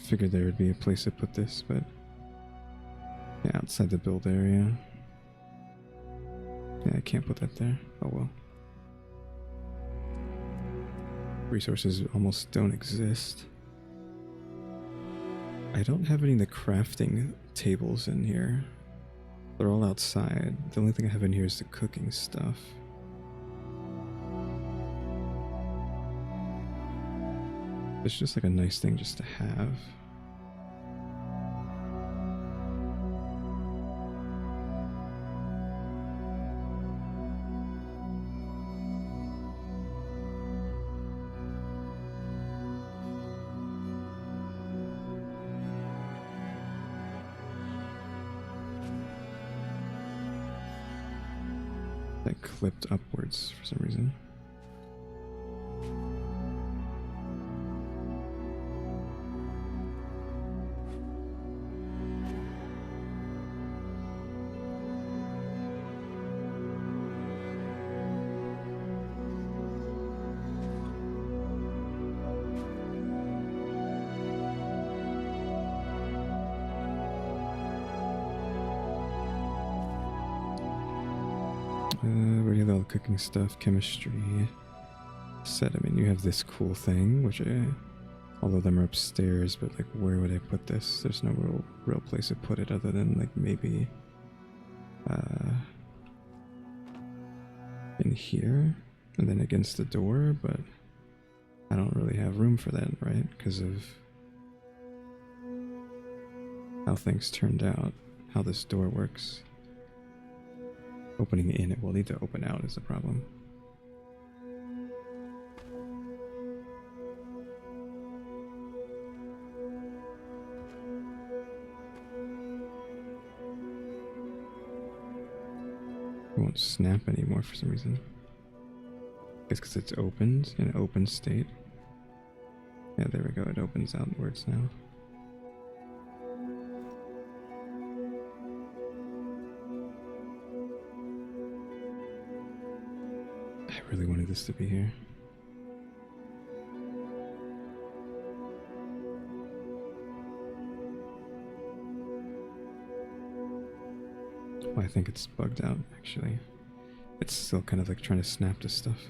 [SPEAKER 1] figured there would be a place to put this, but yeah, outside the build area. Yeah, I can't put that there. Oh well. Resources almost don't exist. I don't have any of the crafting tables in here. They're all outside. The only thing I have in here is the cooking stuff. It's just like a nice thing just to have. That clipped upwards for some reason. We have all the cooking stuff, chemistry set. I mean, you have this cool thing, which all of them are upstairs, but like, where would I put this? There's no real place to put it other than like maybe in here and then against the door, but I don't really have room for that, right? Because of how things turned out, how this door works. Opening in, it will need to open out is the problem. It won't snap anymore for some reason. It's because it's opened in open state. Yeah, there we go. It opens outwards now. I really wanted this to be here. Well, I think it's bugged out, actually. It's still kind of like trying to snap to stuff.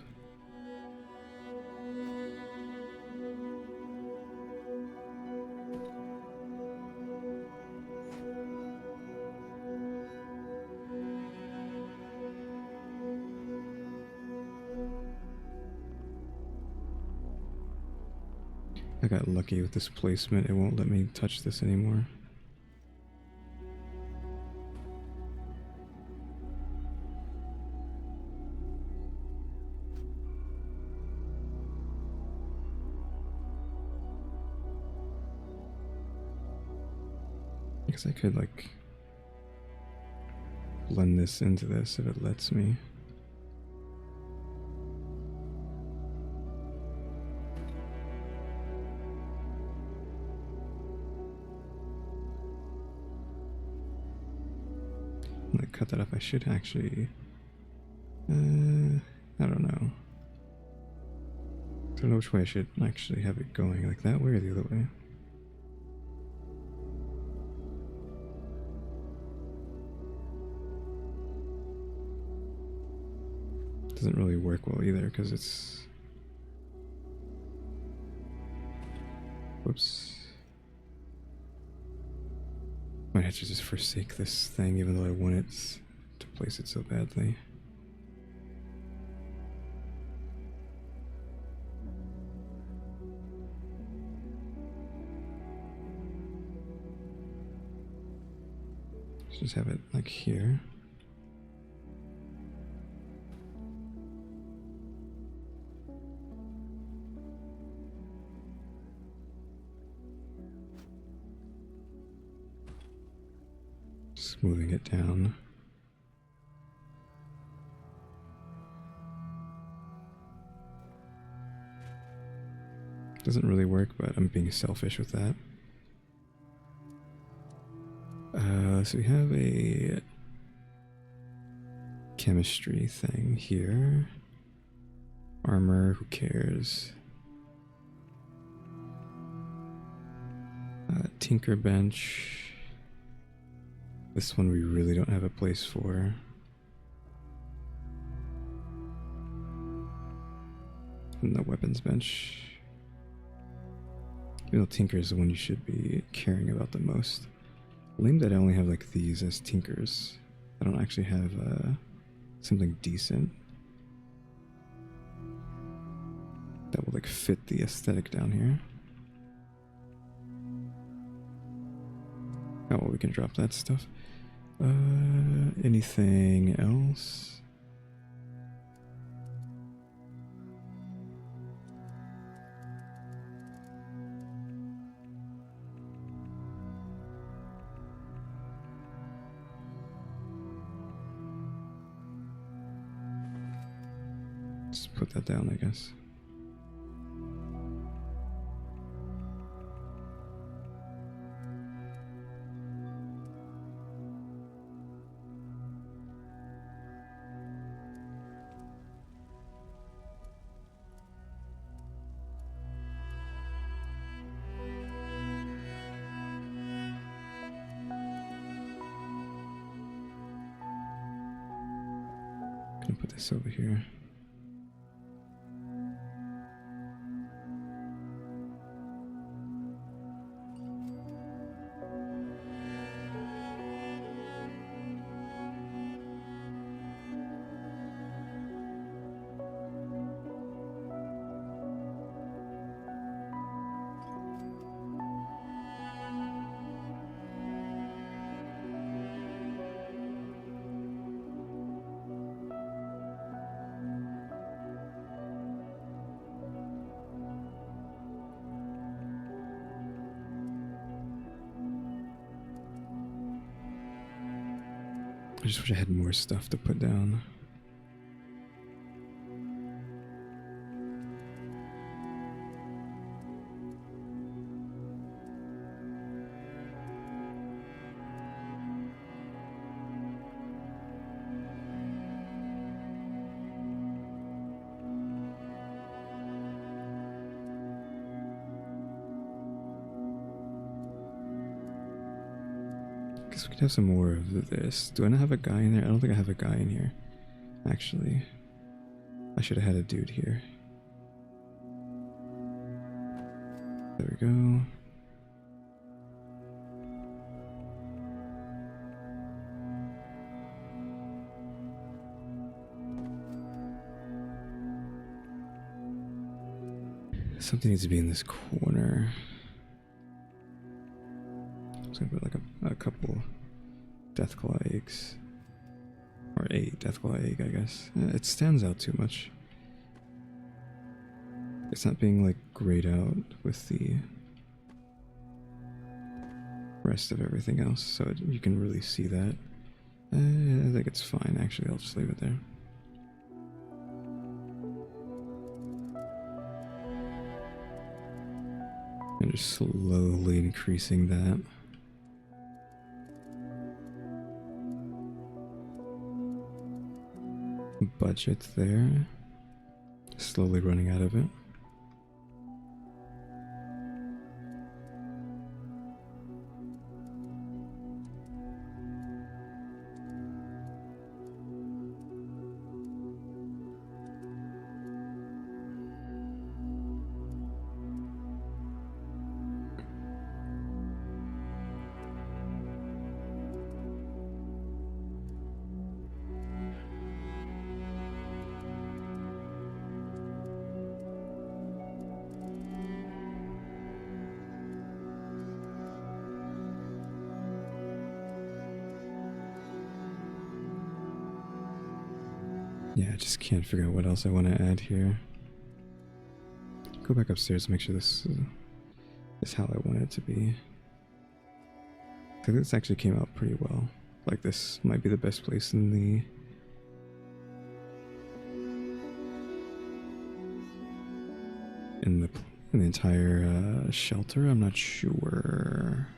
[SPEAKER 1] I got lucky with this placement. It won't let me touch this anymore. I guess I could like blend this into this if it lets me. Cut that up. I should actually I don't know. I don't know which way I should actually have it going, like that way or the other way. Doesn't really work well either because it's whoops. Might have to just forsake this thing even though I want it to place it so badly. Let's just have it like here. Moving it down. Doesn't really work, but I'm being selfish with that. So we have a chemistry thing here. Armor, who cares? Tinker bench. This one we really don't have a place for. And the weapons bench. Even though Tinker is the one you should be caring about the most. Lame that I only have like these as Tinkers. I don't actually have something decent that will like fit the aesthetic down here. Oh, well, we can drop that stuff. Anything else? Just put that down, I guess. Gonna put this over here. I just wish I had more stuff to put down. Guess we could have some more of this. Do I not have a guy in there? I don't think I have a guy in here. Actually, I should have had a dude here. There we go. Something needs to be in this corner. I'm gonna put like a couple Deathclaw eggs. Or a Deathclaw egg, I guess. It stands out too much. It's not being like grayed out with the rest of everything else, so you can really see that. I think it's fine, actually. I'll just leave it there. And just slowly increasing that. Budget there. Slowly running out of it. Yeah, I just can't figure out what else I want to add here. Go back upstairs and make sure this is how I want it to be. I think this actually came out pretty well. Like, this might be the best place in the entire shelter. I'm not sure.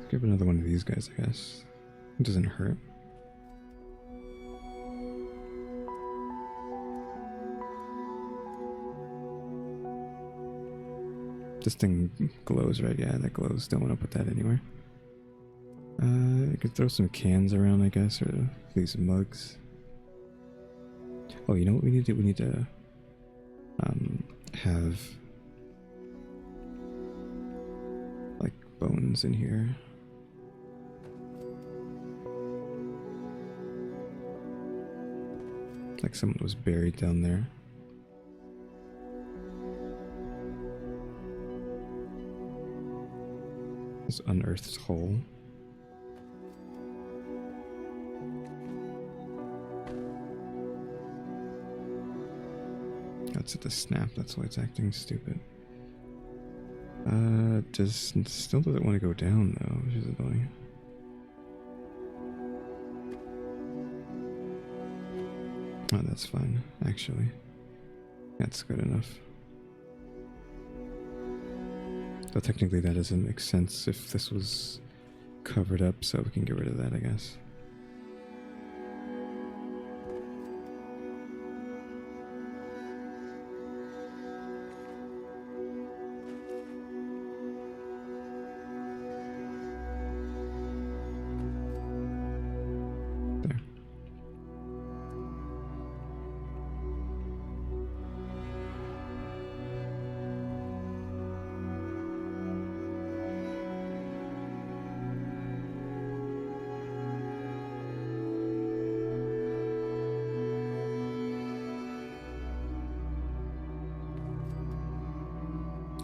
[SPEAKER 1] Give another one of these guys, I guess. It doesn't hurt. This thing glows, right? Yeah, that glows. Don't want to put that anywhere. I could throw some cans around, I guess, or these mugs. Oh, you know what we need to do? We need to have like bones in here. Like someone was buried down there. This unearthed hole. That's at the snap, that's why it's acting stupid. Still doesn't want to go down though, which is annoying. Oh, that's fine, actually. That's good enough. But technically that doesn't make sense if this was covered up, so we can get rid of that, I guess.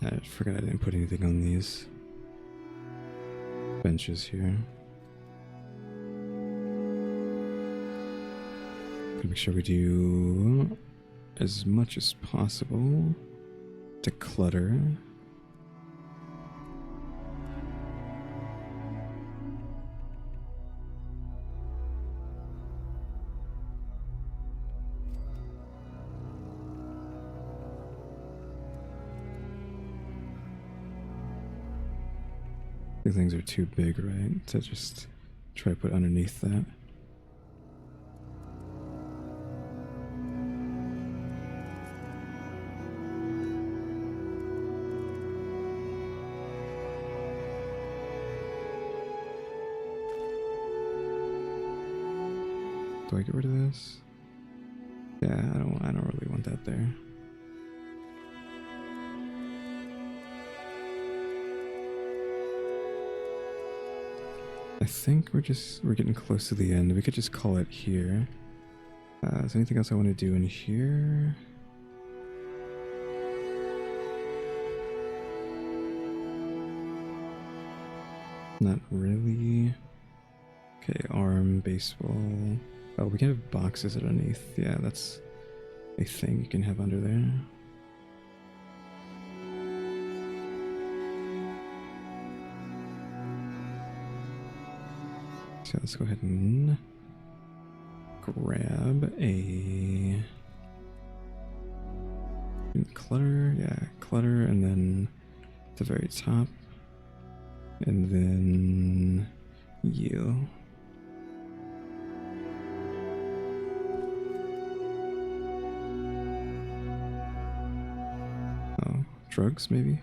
[SPEAKER 1] I forgot I didn't put anything on these benches here. Gotta make sure we do as much as possible to clutter. These things are too big, right? To just try to put underneath that. Do I get rid of this? Yeah, I don't really want that there. I think we're getting close to the end. We could just call it here. Is there anything else I want to do in here? Not really. Okay, arm, baseball. Oh, we can have boxes underneath. Yeah, that's a thing you can have under there. So let's go ahead and grab a clutter. Yeah, clutter, and then at the very top. And then you. Oh, drugs maybe?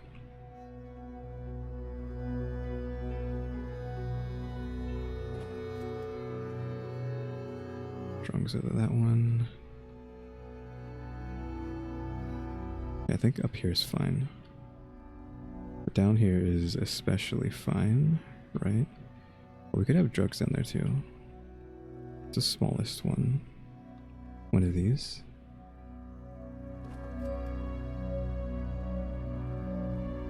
[SPEAKER 1] Drugs out of that one. I think up here is fine. But down here is especially fine, right? Well, we could have drugs down there too. It's the smallest one. One of these.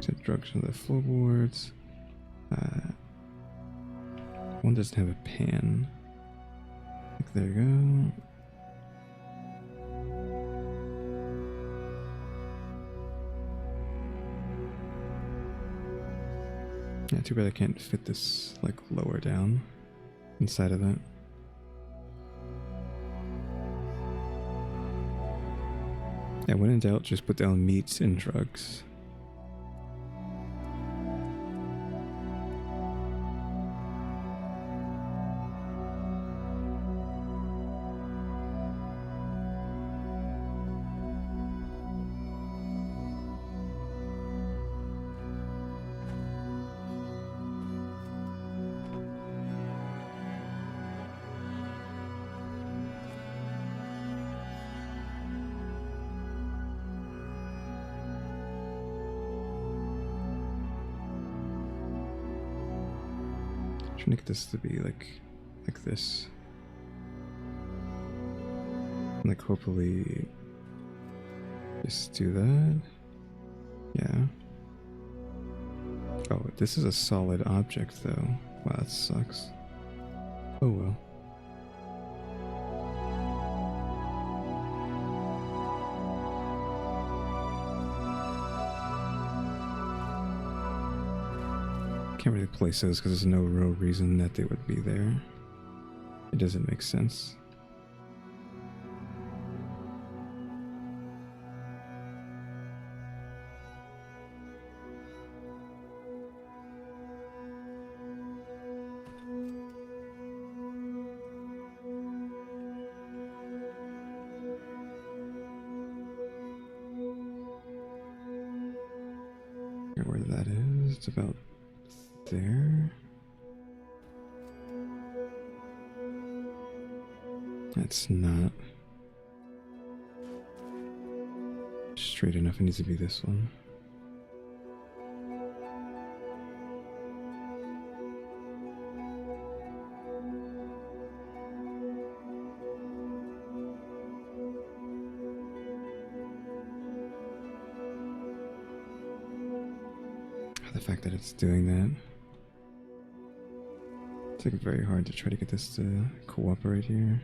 [SPEAKER 1] Set drugs on the floorboards. One doesn't have a pan. There you go. Yeah, too bad I can't fit this like lower down inside of that. Yeah, when in doubt, just put down meats and drugs. Trying to get this to be like this. And like hopefully just do that. Yeah. Oh, this is a solid object though. Wow, that sucks. Oh well. Can't really place those because there's no real reason that they would be there. It doesn't make sense. Where that is, it's about there. That's not straight enough. It needs to be this one. The fact that it's doing that. It's like very hard to try to get this to cooperate here.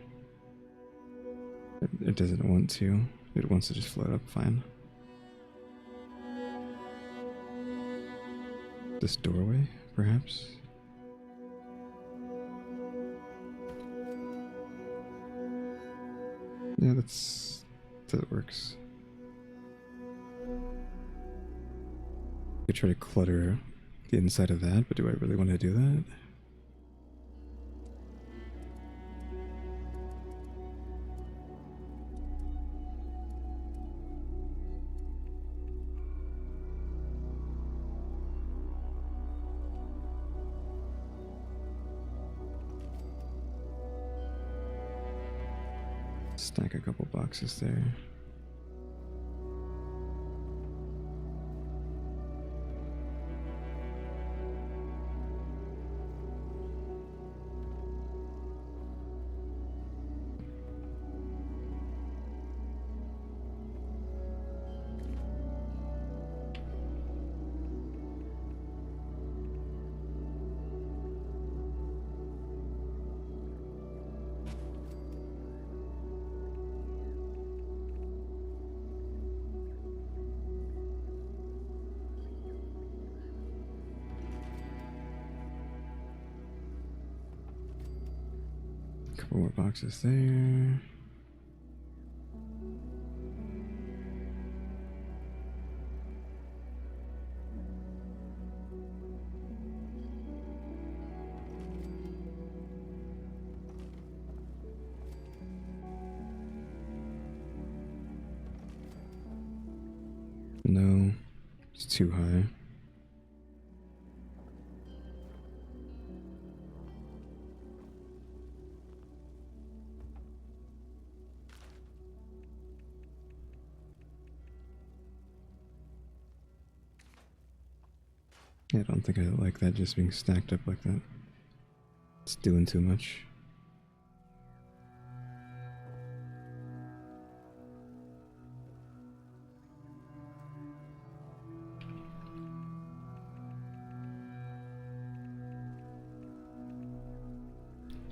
[SPEAKER 1] It doesn't want to. It wants to just float up fine. This doorway, perhaps? Yeah, that works. I try to clutter the inside of that, but do I really want to do that? Stack a couple boxes there. Couple more boxes there. No, it's too high. I don't think I like that just being stacked up like that. It's doing too much.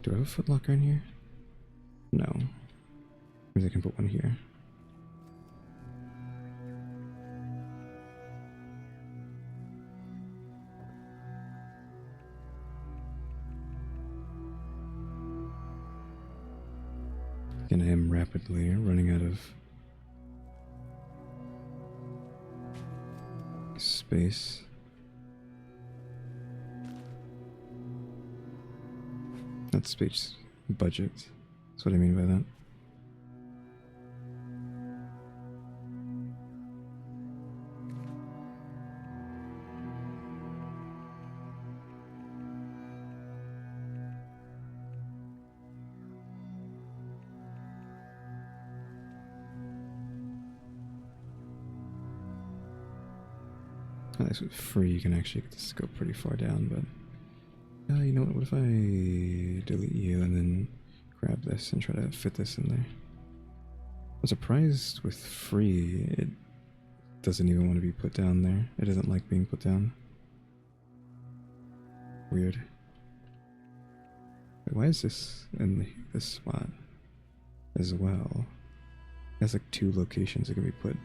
[SPEAKER 1] Do I have a footlocker in here? No. Maybe I can put one here. And I am rapidly running out of space. Not space, budget. That's what I mean by that. Nice with free, you can actually get this to go pretty far down, but you know what if I delete you and then grab this and try to fit this in there? I'm surprised with free, it doesn't even want to be put down there. It doesn't like being put down. Weird. Wait, why is this in this spot as well? It has like 2 locations it can be put.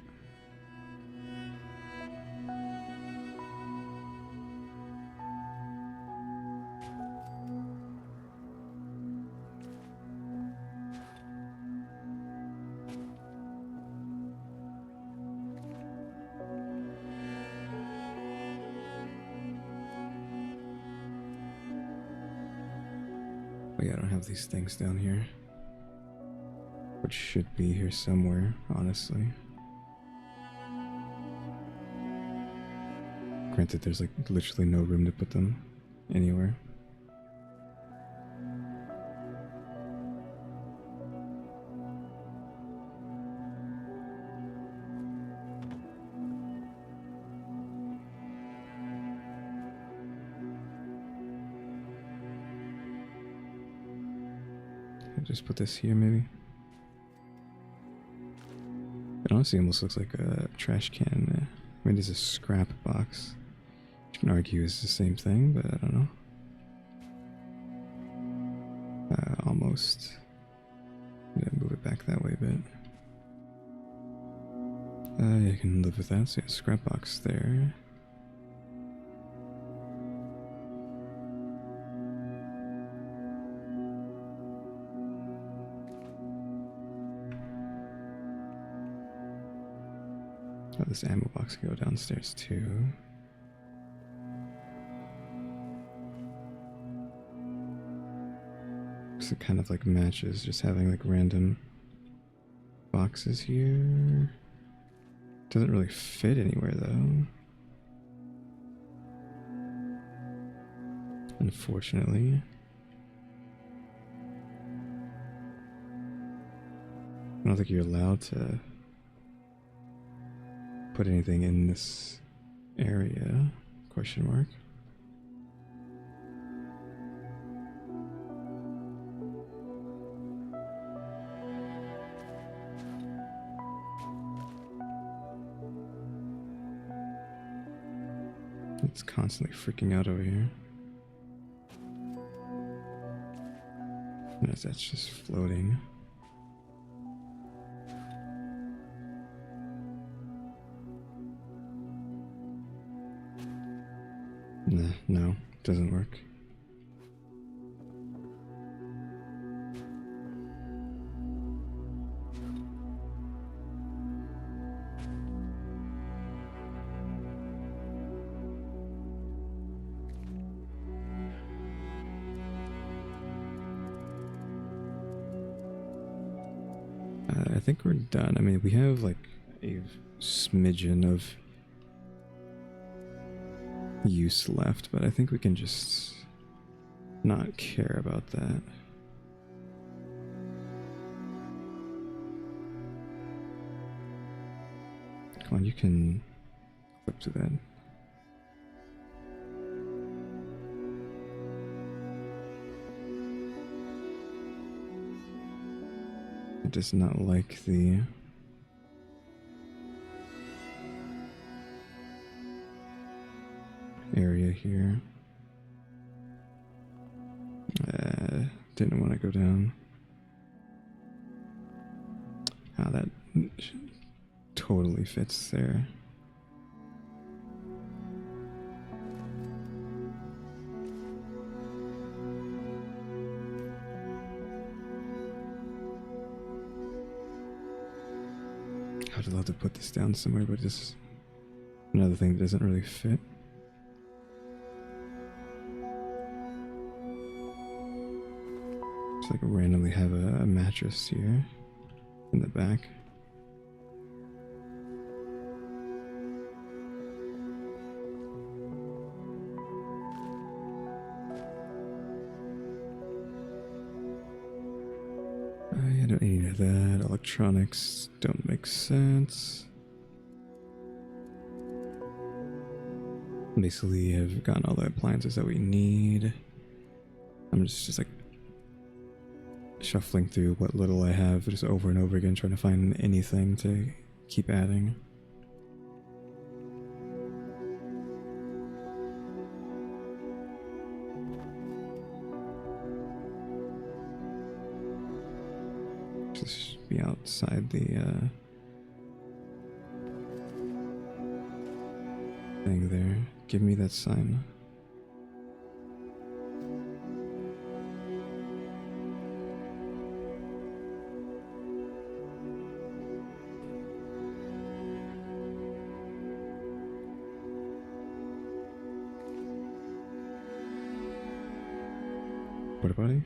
[SPEAKER 1] Oh yeah, I don't have these things down here, which should be here somewhere, honestly. Granted, there's like literally no room to put them anywhere. Just put this here, maybe. It honestly almost looks like a trash can. I mean, there's a scrap box. You can argue it's the same thing, but I don't know. Almost. Yeah, move it back that way a bit. You can live with that. So yeah, scrap box there. Oh, this ammo box can go downstairs too. So it kind of like matches just having like random boxes here. Doesn't really fit anywhere though. Unfortunately. I don't think you're allowed to put anything in this area, question mark. It's constantly freaking out over here. Notice that's just floating. Nah, no, doesn't work. I think we're done. I mean, we have like a smidgen of use left, but I think we can just not care about that. Come on, you can flip to that. It does not like the area here. Didn't want to go down. Ah, that totally fits there. I'd love to put this down somewhere, but this is another thing that doesn't really fit. Just like randomly have a mattress here in the back. I don't need any of that. Electronics don't make sense. Basically, I've gotten all the appliances that we need. I'm just like shuffling through what little I have just over and over again, trying to find anything to keep adding. Just be outside the thing there. Give me that sign. Porta potty?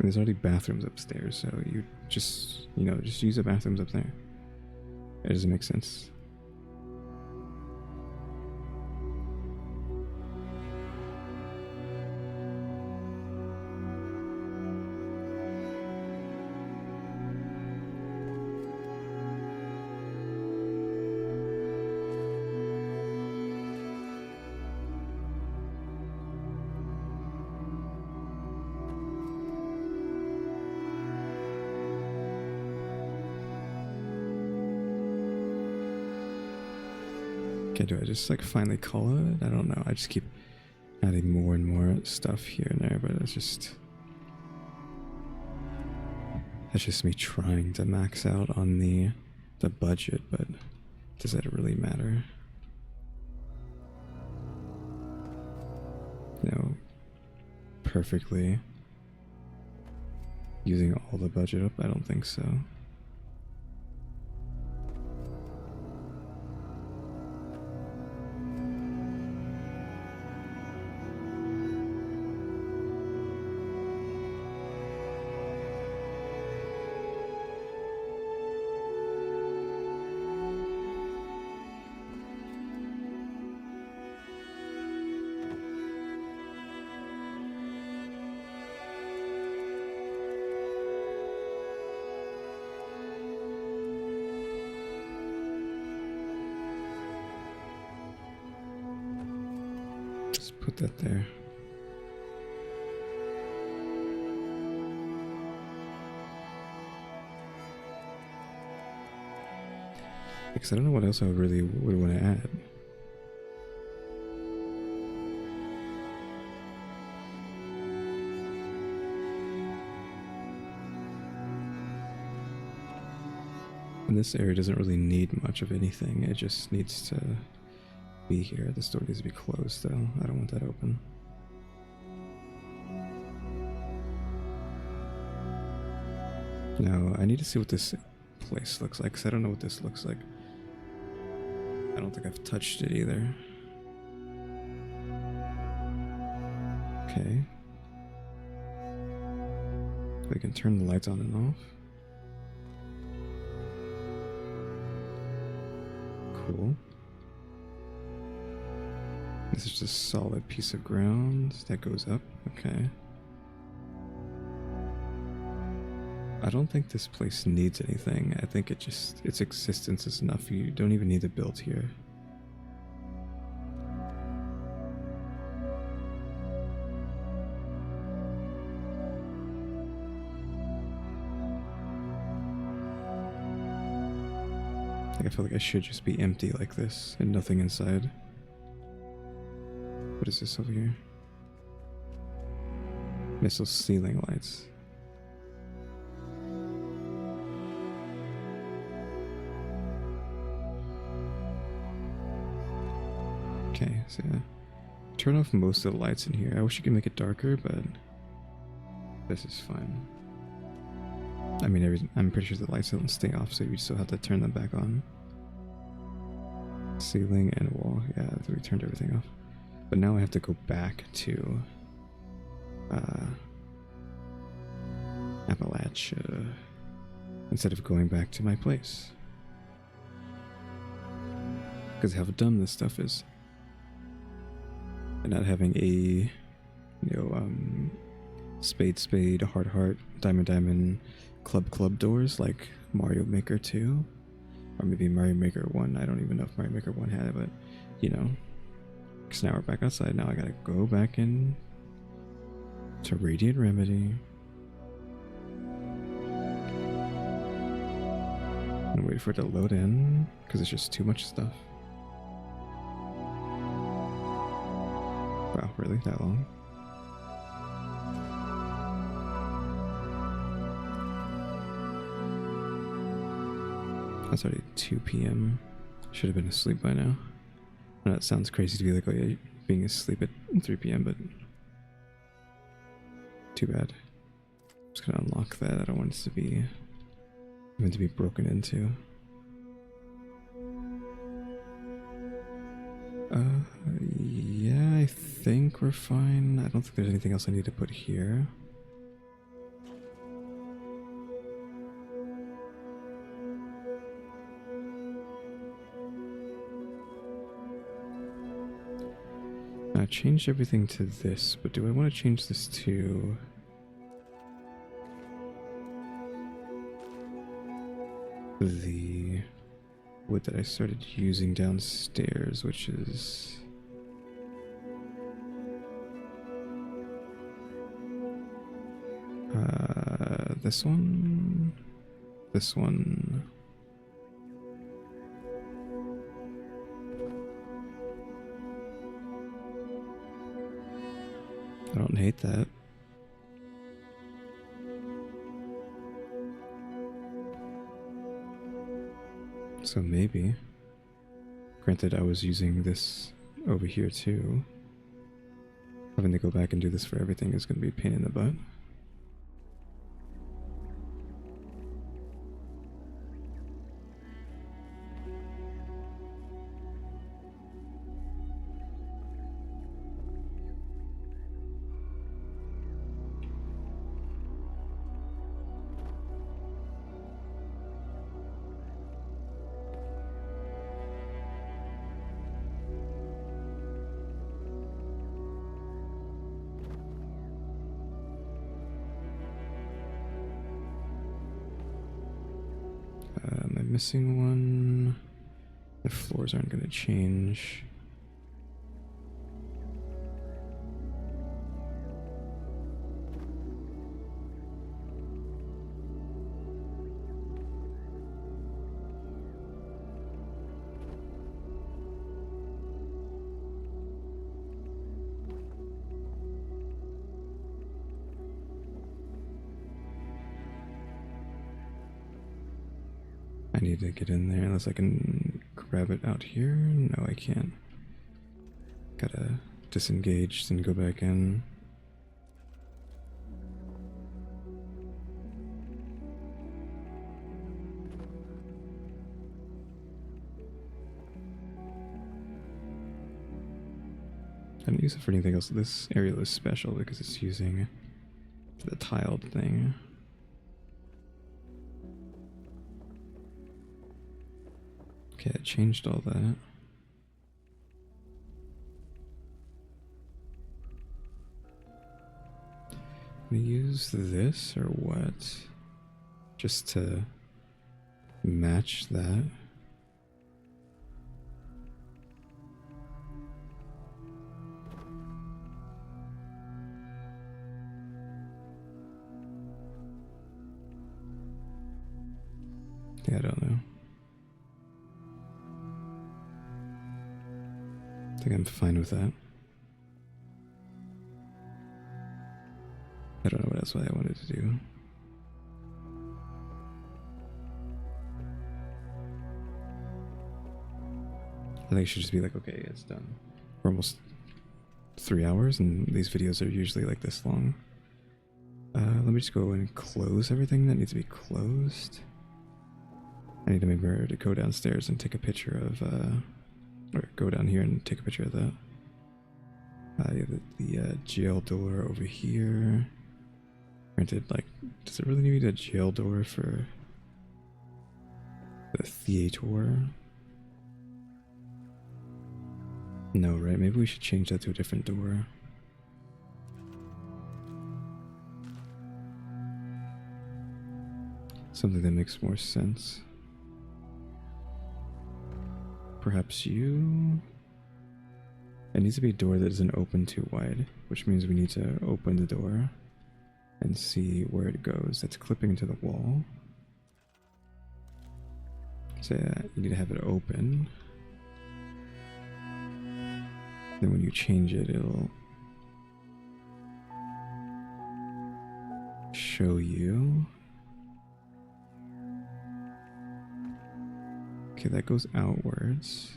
[SPEAKER 1] There's already bathrooms upstairs, so you just, just use the bathrooms up there. It doesn't make sense. Okay, do I just like finally call it? I don't know. I just keep adding more and more stuff here and there, but it's just... That's just me trying to max out on the budget, but does that really matter? You know, perfectly using all the budget up? I don't think so. Put that there. Because I don't know what else I really would want to add. And this area doesn't really need much of anything. It just needs to be here. The store needs to be closed though. I don't want that open. Now I need to see what this place looks like, because I don't know what this looks like. I don't think I've touched it either. Okay. We can turn the lights on and off. Cool. This is just a solid piece of ground that goes up. Okay. I don't think this place needs anything. I think its existence is enough. You don't even need to build here. Like, I feel like I should just be empty like this and nothing inside. What is this over here? Missile ceiling lights. Okay, so turn off most of the lights in here. I wish you could make it darker, but this is fine. I mean, I'm pretty sure the lights don't stay off, so you still have to turn them back on. Ceiling and wall, yeah, we turned everything off. But now I have to go back to Appalachia instead of going back to my place. Because how dumb this stuff is. And not having a, spade, heart, diamond, club doors like Mario Maker 2. Or maybe Mario Maker 1. I don't even know if Mario Maker 1 had it, but, because now we're back outside. Now I gotta go back in to Radiant Remedy. And wait for it to load in, because it's just too much stuff. Wow, really? That long? It's already 2 p.m. Should have been asleep by now. I know it sounds crazy to be like, oh yeah, being asleep at 3 p.m., but too bad. I'm just gonna unlock that. I don't want it to be meant to be broken into. Yeah, I think we're fine. I don't think there's anything else I need to put here. I changed everything to this, but do I want to change this to the wood that I started using downstairs, which is this one, don't hate that. So maybe, granted I was using this over here too, having to go back and do this for everything is going to be a pain in the butt. Am I missing one? The floors aren't going to change. I need to get in there unless I can grab it out here. No, I can't. Gotta disengage and go back in. I don't use it for anything else. This area is special because it's using the tiled thing. Okay, I changed all that. I'm gonna use this or what? Just to match that. Yeah, I don't know. I think I'm fine with that. I don't know what else I wanted to do. I think it should just be like, okay, it's done. We're almost 3 hours and these videos are usually like this long. Let me just go and close everything that needs to be closed. I need to remember to go downstairs and take a picture of, or go down here and take a picture of that. The jail door over here. Granted, like, does it really need a jail door for the theater? No, right? Maybe we should change that to a different door. Something that makes more sense. Perhaps you... It needs to be a door that isn't open too wide, which means we need to open the door and see where it goes. That's clipping into the wall. So yeah, you need to have it open. Then when you change it, it'll show you. Okay, that goes outwards.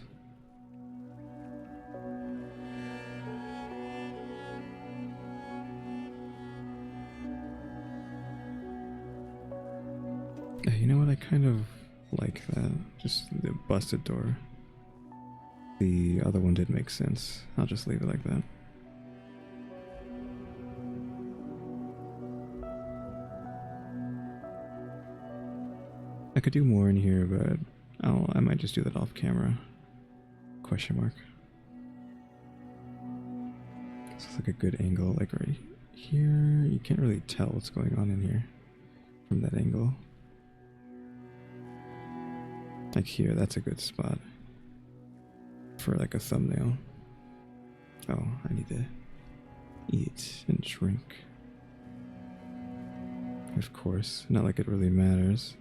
[SPEAKER 1] You know what? I kind of like that. Just the busted door. The other one did make sense. I'll just leave it like that. I could do more in here, but I might just do that off camera. Question mark. This is like a good angle, like right here. You can't really tell what's going on in here from that angle. Like here, that's a good spot for like a thumbnail. Oh, I need to eat and drink. Of course, not like it really matters.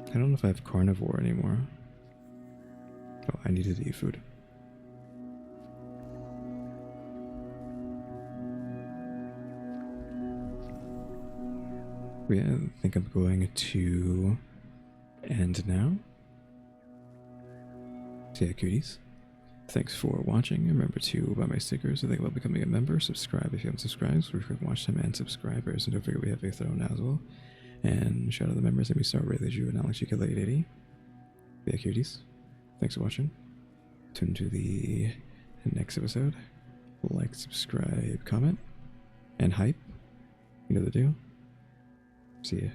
[SPEAKER 1] I don't know if I have carnivore anymore. Oh, I needed to eat food. Yeah, I think I'm going to end now. So yeah, cuties. Thanks for watching. Remember to buy my stickers if they about becoming a member. Subscribe if you haven't subscribed. So we can watch them and subscribers. And don't forget we have a throw now as well. And shout out the members. EmmyStarr, RaleyDrew, and Alexgkiller 880. Yeah, cuties. Thanks for watching. Tune to the next episode. Like, subscribe, comment, and hype. You know the deal. See ya.